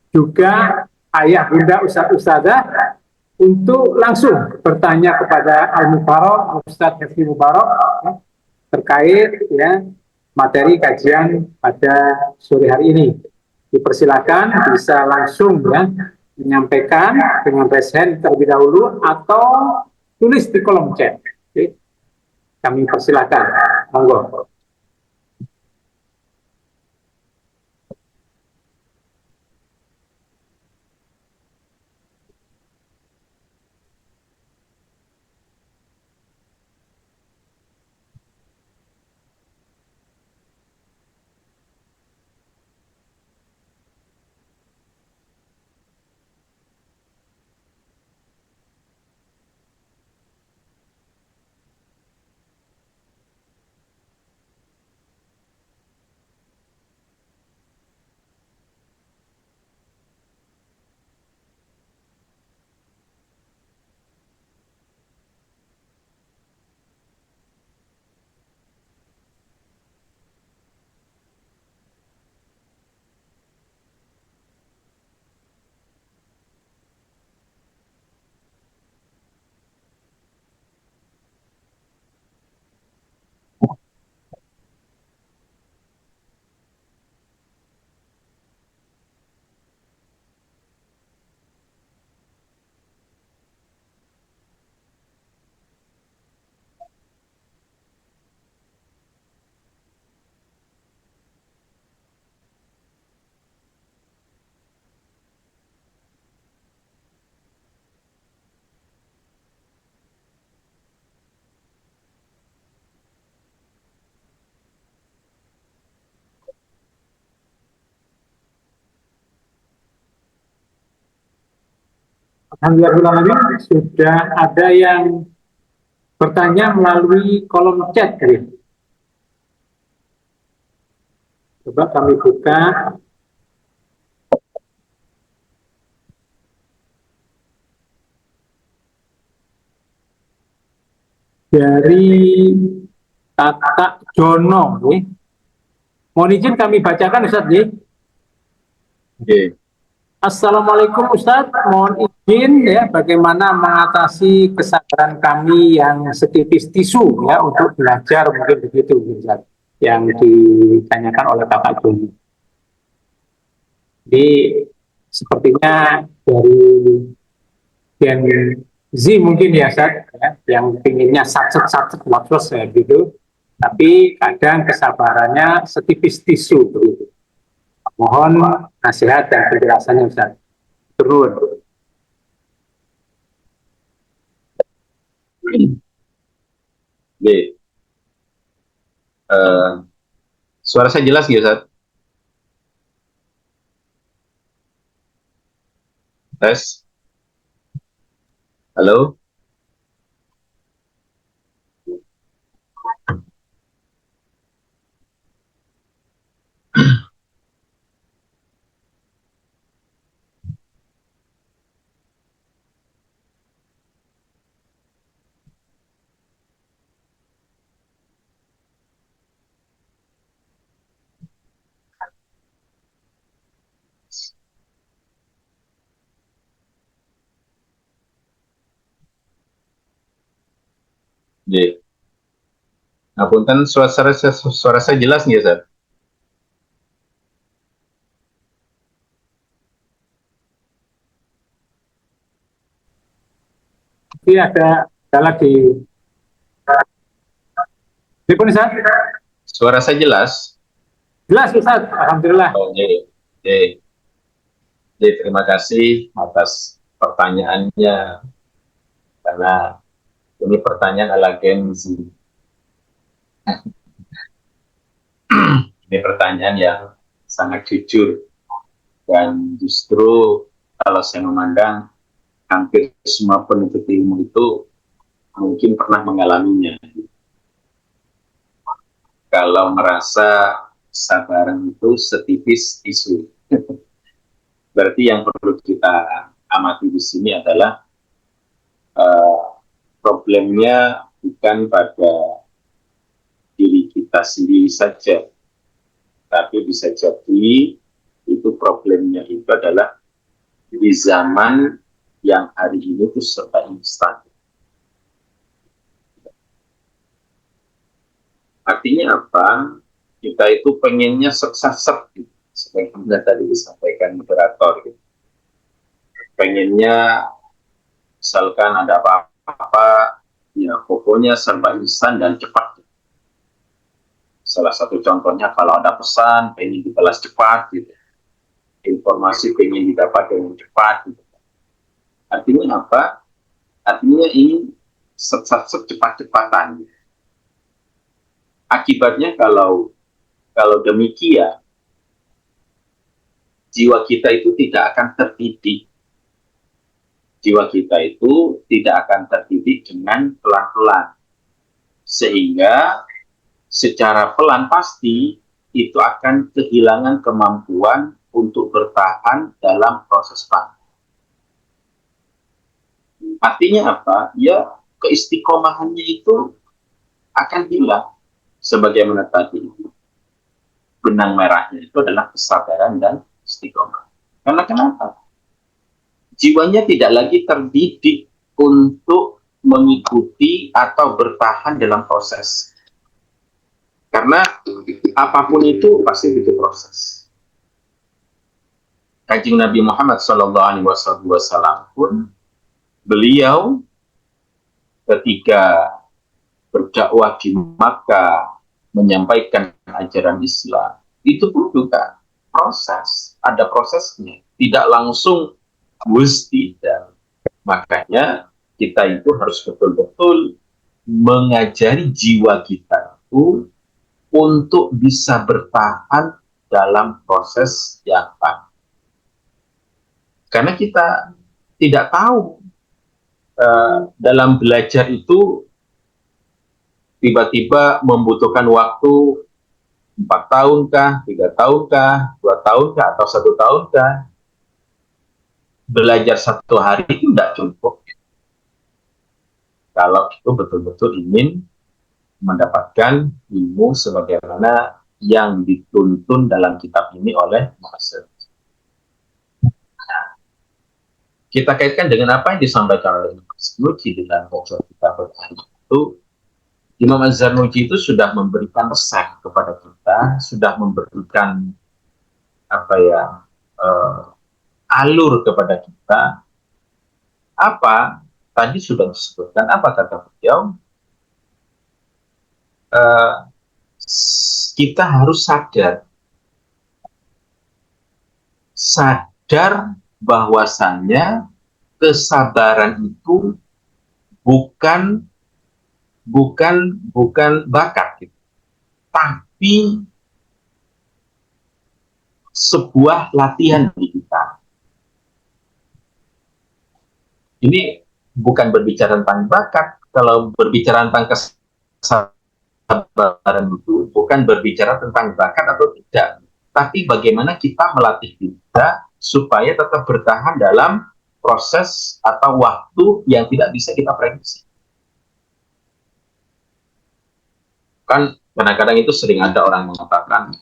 juga ayah bunda ustadz-ustadzah, untuk langsung bertanya kepada Al-Mubarok, Ustadz Hefri Mubarok, ya, terkait ya, materi kajian pada sore hari ini. Dipersilakan bisa langsung ya menyampaikan dengan raise hand terlebih dahulu atau tulis di kolom chat. Oke. Kami persilakan. Monggo. Alhamdulillah sudah ada yang bertanya melalui kolom chat. Coba kami buka. Dari Kakak Jono. Mohon izin kami bacakan Ustaz. Oke. Assalamualaikum Ustaz, mohon izin ya bagaimana mengatasi kesabaran kami yang setipis tisu ya untuk belajar, mungkin begitu Ustaz yang ditanyakan oleh Kakak Joni. Jadi sepertinya dari Gen Z mungkin ya Ustaz ya, yang pinginnya satset waktu ya gitu, tapi kadang kesabarannya setipis tisu begitu. Mohon nasihat dan penjelasannya Ustaz. Turun. Oke. Suara saya jelas nggak, Ustaz? Tes. Halo? Oke. Ngapunten, suara saya jelas nggak, Ustaz? Jadi ada lagi. Telepon Ustaz? Suara saya jelas? Jelas Ustaz, Alhamdulillah. Oke. Oke. Jadi terima kasih atas pertanyaannya, karena ini pertanyaan ala Gen Z. Ini pertanyaan yang sangat jujur, dan justru kalau saya memandang hampir semua penuntut ilmu itu mungkin pernah mengalaminya. Kalau merasa kesabaran itu setipis tisu. Berarti yang perlu kita amati di sini adalah problemnya bukan pada diri kita sendiri saja, tapi bisa jadi itu problemnya itu adalah di zaman yang hari ini itu serba instan. Artinya apa? Kita itu pengennya sukses, seperti tadi disampaikan moderator. Gitu. Pengennya misalkan ada apa-apa, ya pokoknya serba instan dan cepat. Salah satu contohnya kalau ada pesan, pengen dibalas cepat, gitu. Informasi pengen didapat dengan cepat. Gitu. Artinya apa? Artinya ini cepat-cepatan. Gitu. Akibatnya kalau demikian, jiwa kita itu tidak akan terdidik. Jiwa kita itu tidak akan terdidik dengan pelan-pelan. Sehingga secara pelan pasti itu akan kehilangan kemampuan untuk bertahan dalam proses panen. Artinya apa? Ya, keistiqomahannya itu akan hilang. Sebagaimana tadi, benang merahnya itu adalah kesabaran dan istiqomah. Karena kenapa? Jiwanya tidak lagi terdidik untuk mengikuti atau bertahan dalam proses. Karena apapun itu pasti butuh proses. Kanjeng Nabi Muhammad SAW pun, beliau ketika berdakwah di Makkah, menyampaikan ajaran Islam, itu pun juga proses, ada prosesnya, tidak langsung tidak. Makanya kita itu harus betul-betul mengajari jiwa kita itu untuk bisa bertahan dalam proses yang panjang. Karena kita tidak tahu dalam belajar itu tiba-tiba membutuhkan waktu 4 tahunkah, 3 tahunkah, 2 tahunkah, atau 1 tahunkah. Belajar 1 hari itu tidak cukup kalau itu betul-betul ingin mendapatkan ilmu sebagaimana yang dituntun dalam kitab ini oleh Muhammad. Kita kaitkan dengan apa yang disampaikan oleh Imam Az-Zarnuji dalam kitab itu. Imam Az-Zarnuji itu sudah memberikan resep kepada kita, sudah memberikan alur kepada kita. Apa tadi sudah disebutkan, apa kata beliau? Kita harus sadar bahwasannya kesabaran itu bukan bakat gitu, tapi sebuah latihan di kita. Ini bukan berbicara tentang bakat. Kalau berbicara tentang kesabaran itu bukan berbicara tentang bakat atau tidak, tapi bagaimana kita melatih kita supaya tetap bertahan dalam proses atau waktu yang tidak bisa kita prediksi. Kan kadang-kadang itu sering ada orang mengatakan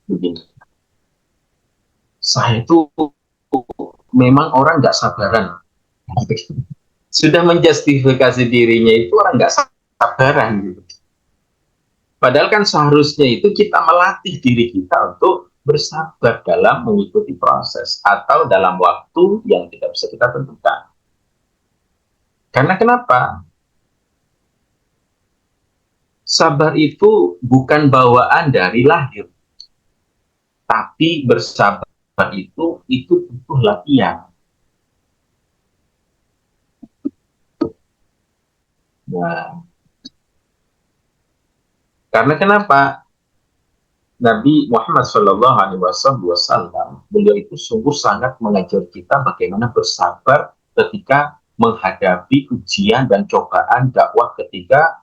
begini, saya itu memang orang nggak sabaran. Sudah menjustifikasi dirinya itu orang nggak sabaran gitu. Padahal kan seharusnya itu kita melatih diri kita untuk bersabar dalam mengikuti proses atau dalam waktu yang tidak bisa kita tentukan. Karena kenapa? Sabar itu bukan bawaan dari lahir, tapi bersabar itu butuh latihan. Nah, karena kenapa? Nabi Muhammad SAW, beliau itu sungguh sangat mengajar kita bagaimana bersabar ketika menghadapi ujian dan cobaan dakwah ketika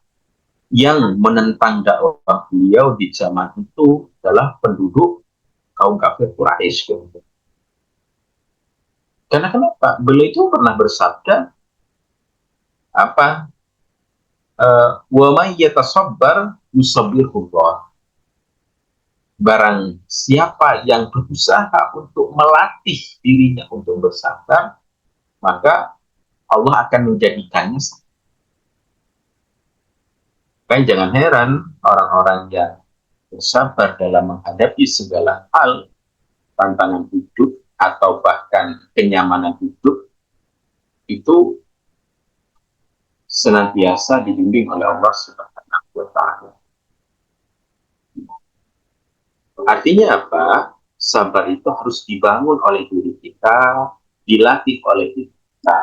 yang menentang dakwah beliau di zaman itu adalah penduduk kaum kafir Quraisy. Karena kenapa? Beliau itu pernah bersabda apa? Wa may yatasabbar yusabbirullah. Barang siapa yang berusaha untuk melatih dirinya untuk bersabar, maka Allah akan menjadikannya. Kan jangan heran orang-orang yang bersabar dalam menghadapi segala hal, tantangan hidup atau bahkan kenyamanan hidup, itu senantiasa dibimbing oleh Allah Subhanahu wa Ta'ala. Artinya apa? Sabar itu harus dibangun oleh diri kita, dilatih oleh diri kita.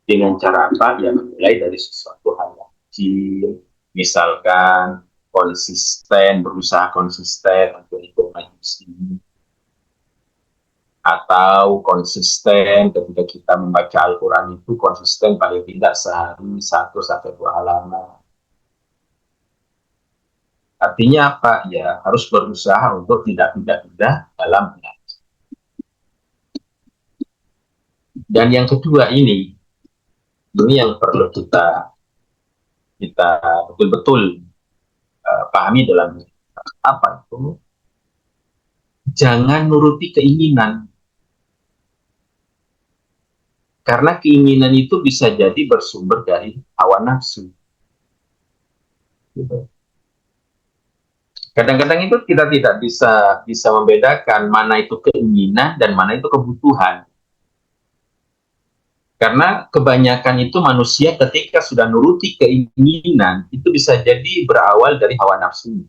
Dengan cara apa? Ya mulai dari sesuatu hal yang kecil, misalkan berusaha konsisten untuk ikut majelis ini, atau konsisten ketika kita membaca Al-Quran itu konsisten paling tidak sehari 1-2 halaman. Artinya apa? Ya harus berusaha untuk tidak pindah-pindah dalam belajar. Dan yang kedua ini yang perlu kita betul-betul pahami dalam apa itu? Jangan nuruti keinginan. Karena keinginan itu bisa jadi bersumber dari hawa nafsu. Kadang-kadang itu kita tidak bisa membedakan mana itu keinginan dan mana itu kebutuhan. Karena kebanyakan itu manusia ketika sudah nuruti keinginan, itu bisa jadi berawal dari hawa nafsu.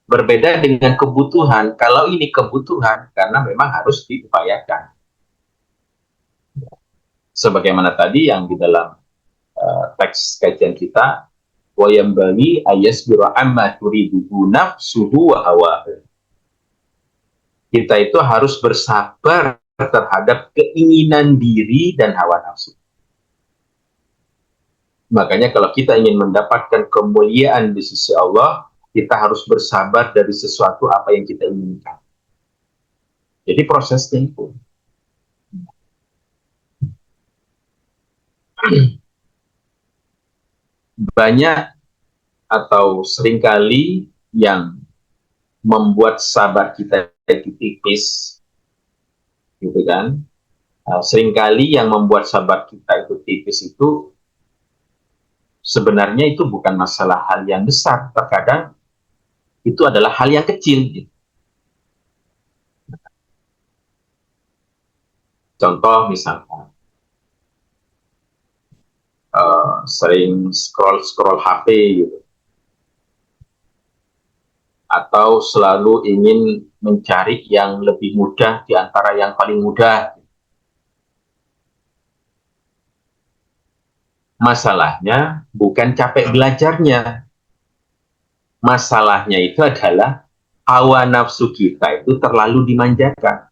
Berbeda dengan kebutuhan, kalau ini kebutuhan karena memang harus diupayakan. Sebagaimana tadi yang di dalam teks kajian kita, wa yambaghi ayasbiru amma turidu nafsuhu wa hawa. Kita itu harus bersabar terhadap keinginan diri dan hawa nafsu. Makanya kalau kita ingin mendapatkan kemuliaan di sisi Allah, kita harus bersabar dari sesuatu apa yang kita inginkan. Jadi prosesnya itu. Banyak atau seringkali yang membuat sabar kita itu tipis, gitu kan? Seringkali yang membuat sabar kita itu tipis itu sebenarnya itu bukan masalah hal yang besar, terkadang itu adalah hal yang kecil. Gitu. Contoh misalkan sering scroll HP gitu, atau selalu ingin mencari yang lebih mudah di antara yang paling mudah. Masalahnya bukan capek belajarnya, masalahnya itu adalah hawa nafsu kita itu terlalu dimanjakan.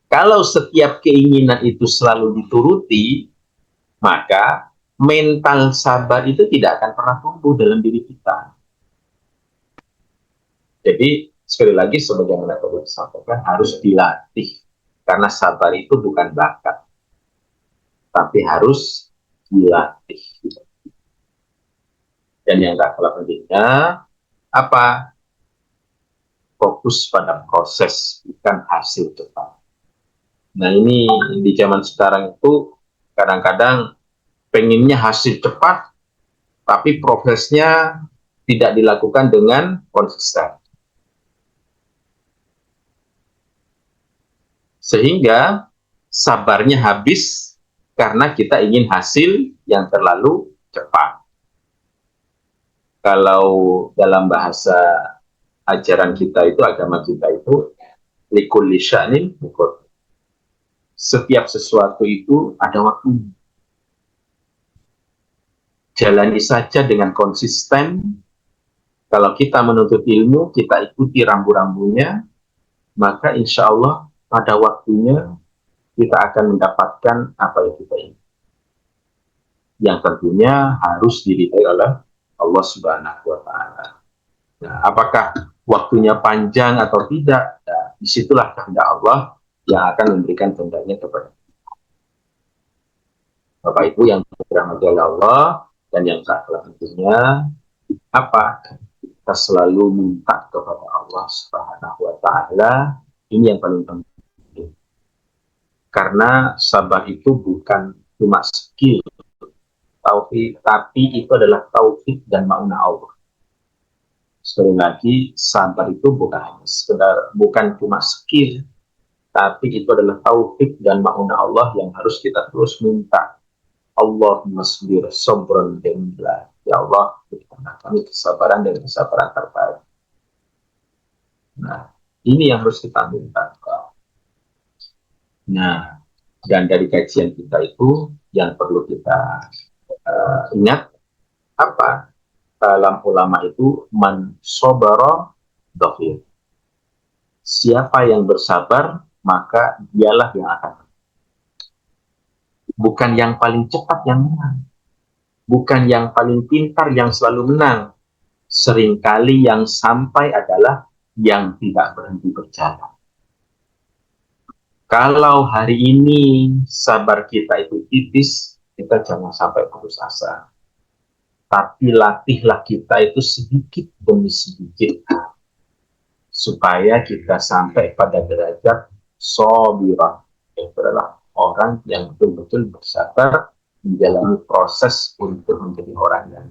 Kalau setiap keinginan itu selalu dituruti, maka mental sabar itu tidak akan pernah tumbuh dalam diri kita. Jadi sekali lagi sebagaimana perlu disampaikan, harus dilatih, karena sabar itu bukan bakat, tapi harus dilatih. Dan yang tak kalah pentingnya apa? Fokus pada proses, bukan hasil cepat. Nah ini di zaman sekarang itu kadang-kadang pengennya hasil cepat, tapi prosesnya tidak dilakukan dengan konsisten. Sehingga sabarnya habis karena kita ingin hasil yang terlalu cepat. Kalau dalam bahasa ajaran kita itu, agama kita itu, likulli sya'nin miqdar. Setiap sesuatu itu ada waktunya. Jalani saja dengan konsisten. Kalau kita menuntut ilmu, kita ikuti rambu-rambunya, maka insya Allah pada waktunya kita akan mendapatkan apa yang kita ingin. Yang tentunya harus diridhai oleh Allah Subhanahu wa Ta'ala. Nah, apakah waktunya panjang atau tidak? Nah, disitulah kehendak Allah yang akan memberikan kehendaknya kepada kita. Bapak Ibu yang dirahmati oleh Allah dan yang tak kalah pentingnya, apa? Kita selalu minta kepada Allah Subhanahu wa Ta'ala. Ini yang paling penting. Karena sabar itu bukan cuma skill, taufik, tapi itu adalah taufik dan makna Allah. Sekali lagi, sabar itu bukan hanya sekedar, bukan cuma skill, tapi itu adalah taufik dan makna Allah yang harus kita terus minta. Allahumma sbir sabran jamila. Ya Allah, berikanlah kami kesabaran dan kesabaran terbaik. Nah, ini yang harus kita minta. Nah, dan dari kajian kita itu yang perlu kita ingat apa? Dalam ulama itu man sobara dhafir. Siapa yang bersabar, maka dialah yang akan. Bukan yang paling cepat yang menang. Bukan yang paling pintar yang selalu menang. Seringkali yang sampai adalah yang tidak berhenti berjalan. Kalau hari ini sabar kita itu tipis, kita jangan sampai putus asa. Tapi latihlah kita itu sedikit demi sedikit. Supaya kita sampai pada derajat sabirah. Itu adalah orang yang betul-betul bersabar menjalani proses untuk menjadi orang yang.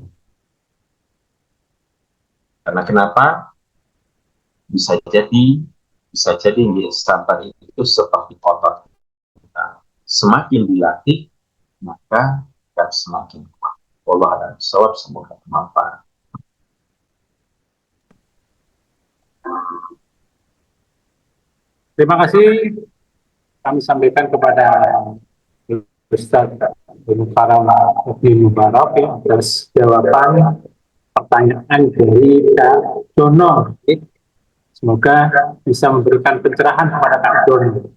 Karena kenapa? Bisa jadi sabar itu seperti otot. Nah, semakin dilatih, maka akan semakin kuat. Allah a'lam bishawab, semoga bermanfaat. Terima kasih kami sampaikan kepada Ustaz Ibnu Karam Ibnu Mubarak ya, atas jawaban pertanyaan dari Kak Dono. Semoga bisa memberikan pencerahan kepada Kak Dono.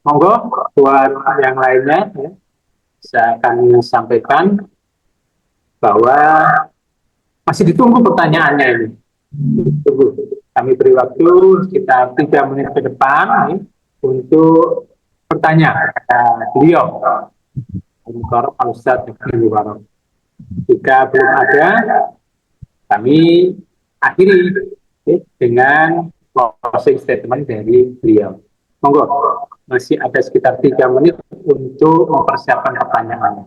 Monggo buat yang lainnya ya, saya akan sampaikan bahwa masih ditunggu pertanyaannya ini. Tunggu. Kami beri waktu sekitar 3 menit ke depan nih, untuk bertanya kepada beliau, Al Ustaz Ibnu Mubarak. Jika belum ada, kami akhiri dengan closing statement dari beliau. Monggo, masih ada sekitar 3 menit untuk mempersiapkan pertanyaan.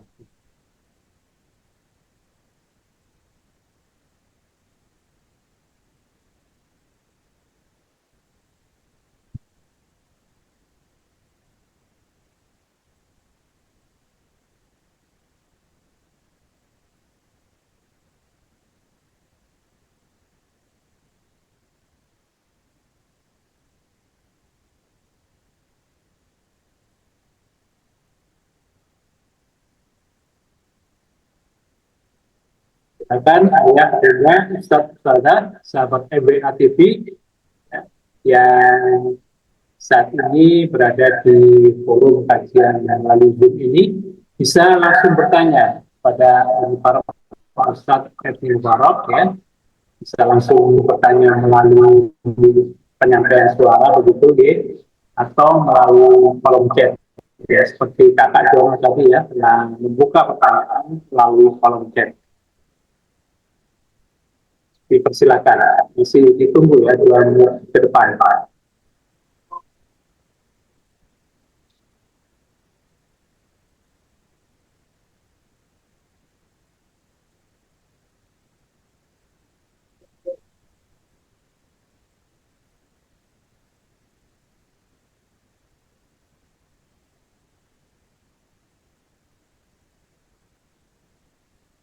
Silakan ayah adanya Ustaz Ustazah, sahabat MBA TV ya, yang saat ini berada di forum kajian yang lalu Zoom ini, bisa langsung bertanya pada para Ustaz Ibnu Mubarak ya, bisa langsung bertanya melalui penyampaian suara begitu ya, atau melalui kolom chat ya, seperti kakak Jono tadi ya, yang membuka pertanyaan melalui kolom chat. Dipersilakan, masih ditunggu ya 2 menit ke depan Pak.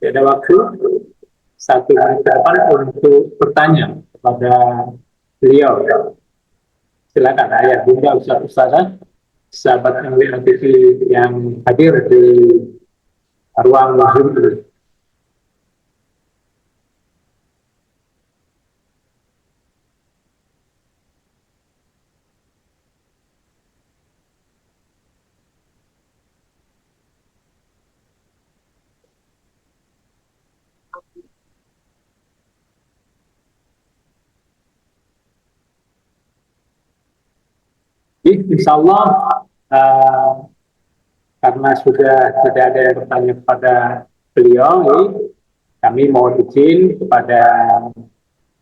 Ada waktu 1 menit ke depan untuk bertanya kepada beliau. Silakan ayah bunda Ustaz Ustazah, sahabat MWA TV yang hadir di ruang Zoom ini. Insya Allah karena sudah tidak ada yang bertanya kepada beliau, kami mohon izin kepada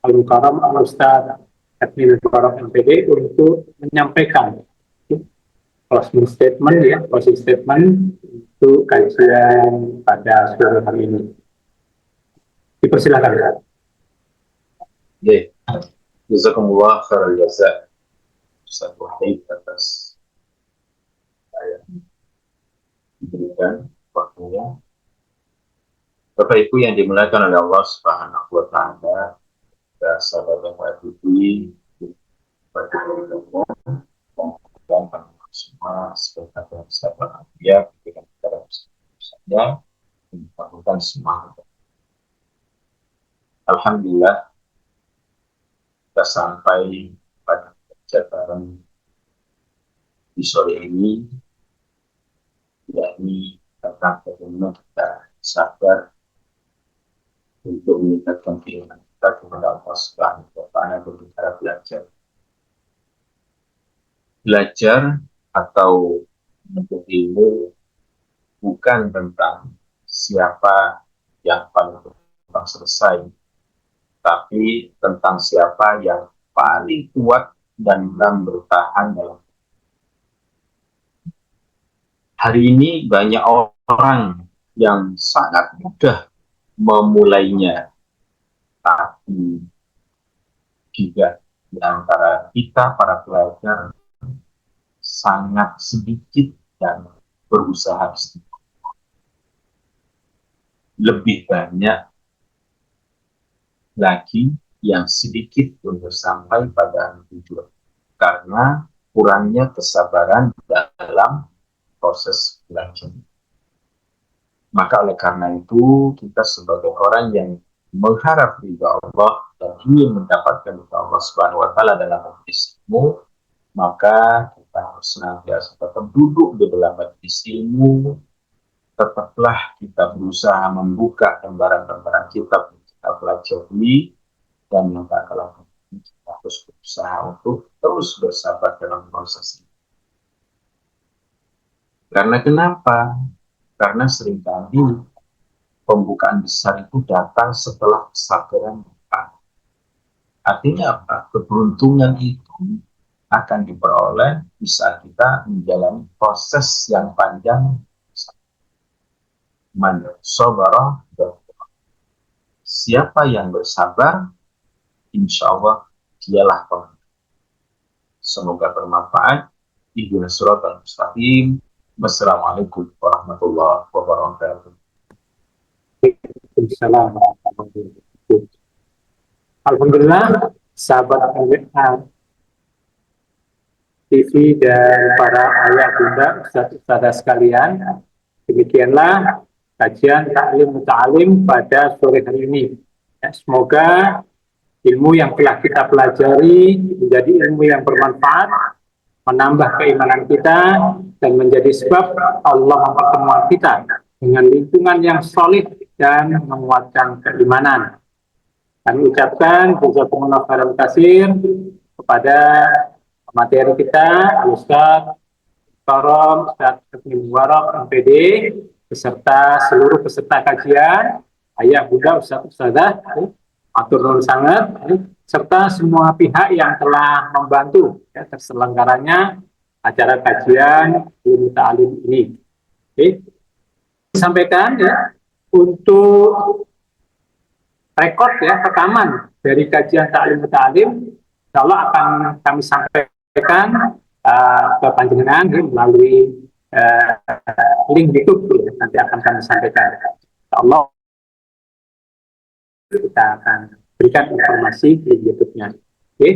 Al-Mukarram Al-Ustaz Ibnu Mubarak MPD untuk menyampaikan closing statement ya, closing statement untuk kajian pada sore hari ini. Dipersilakan. Ya, jazakumullah khairal jazak Ustaz Wahid atas saya diberikan waktunya. Bapak Ibu yang dimuliakan oleh Allah Subhanahu wa taala, sahabat yang mengikuti dan semua sebagai sahabat dia ketika kita saja melakukan semua. Alhamdulillah kita sampai pada pelajaran di sore ini, yakni tentang bagaimana kita sabar untuk meningkatkan keimanan kita kepada Allah Subhanahu wa taala berbicara belajar. Belajar atau menuntut ilmu bukan tentang siapa yang paling cepat selesai, tapi tentang siapa yang paling kuat dan bertahan dalam. Hari ini banyak orang yang sangat mudah memulainya, tapi juga di antara kita para pelajar sangat sedikit dan berusaha sedikit. Lebih banyak lagi yang sedikit untuk sampai pada tujuan karena kurangnya kesabaran dalam proses belajar. Maka oleh karena itu kita sebagai orang yang mengharap ridha Allah dan ingin mendapatkan ridha Allah Subhanahu wa taala dalam majlis ilmu, maka kita kita harus senantiasa tetap duduk di dalam majelis ilmu, tetaplah kita berusaha membuka lembaran-lembaran kitab yang kita pelajari, dan tak kalah kita harus berusaha untuk terus bersabar dalam proses ini. Karena kenapa? Karena seringkali pembukaan besar itu datang setelah kesabaran besar. Artinya apa? Keberuntungan itu akan diperoleh bisa kita menjalani proses yang panjang. Man sabara, siapa yang bersabar, insya Allah dialah pemenang. Semoga bermanfaat. Ihdinas siratal mustaqim. Wassalamualaikum warahmatullahi wabarakatuh. Alhamdulillah, sahabat MWA TV dan para ayah bunda, ustaz-ustazah sekalian, demikianlah kajian taklim muta'alim pada sore hari ini. Ya, semoga ilmu yang telah kita pelajari menjadi ilmu yang bermanfaat, menambah keimanan kita, dan menjadi sebab Allah mempertemukan kita dengan lingkungan yang solid dan menguatkan keimanan. Kami ucapkan jazakumullah khairan katsir kepada materi kita, Ustaz Karom, Ustaz Ibnu Mubarak, MPD, beserta seluruh peserta kajian, ayah bunda, ustaz-ustazah, matur nuwun sangat, serta semua pihak yang telah membantu ya, terselenggaranya acara kajian ilmu ta'alim ini. Oke. Sampaikan ya, untuk rekod ya, rekaman dari kajian taklim ta'alim, insyaallah akan kami sampaikan ke panjenengan melalui link YouTube ya, nanti akan kami sampaikan. Insyaallah kita akan berikan informasi di YouTube-nya. Oke.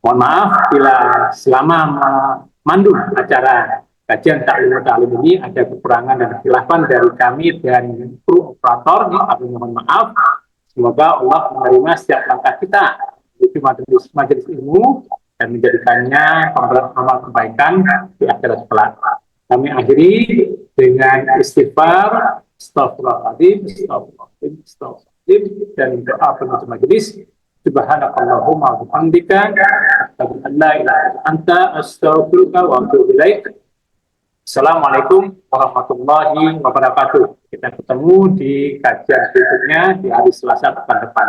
Mohon maaf bila selama memandu acara kajian taklim ta'alim ini ada kekurangan dan kekhilafan dari kami dan kru operator, kami mohon maaf. Semoga Allah menerima setiap langkah kita di majelis ilmu dan menjadikannya amal kebaikan di akhirat kelak. Kami akhiri dengan istighfar, astagfirullahaladzim, astagfirullahaladzim, astagfirullahaladzim, dan doa penutup majelis. Subhanakallahumma wa bihamdika, asyhadu an la ilaha illa anta, astaghfiruka wa atubu ilaik. Assalamualaikum warahmatullahi wabarakatuh. Kita ketemu di kajian berikutnya di hari Selasa pekan depan.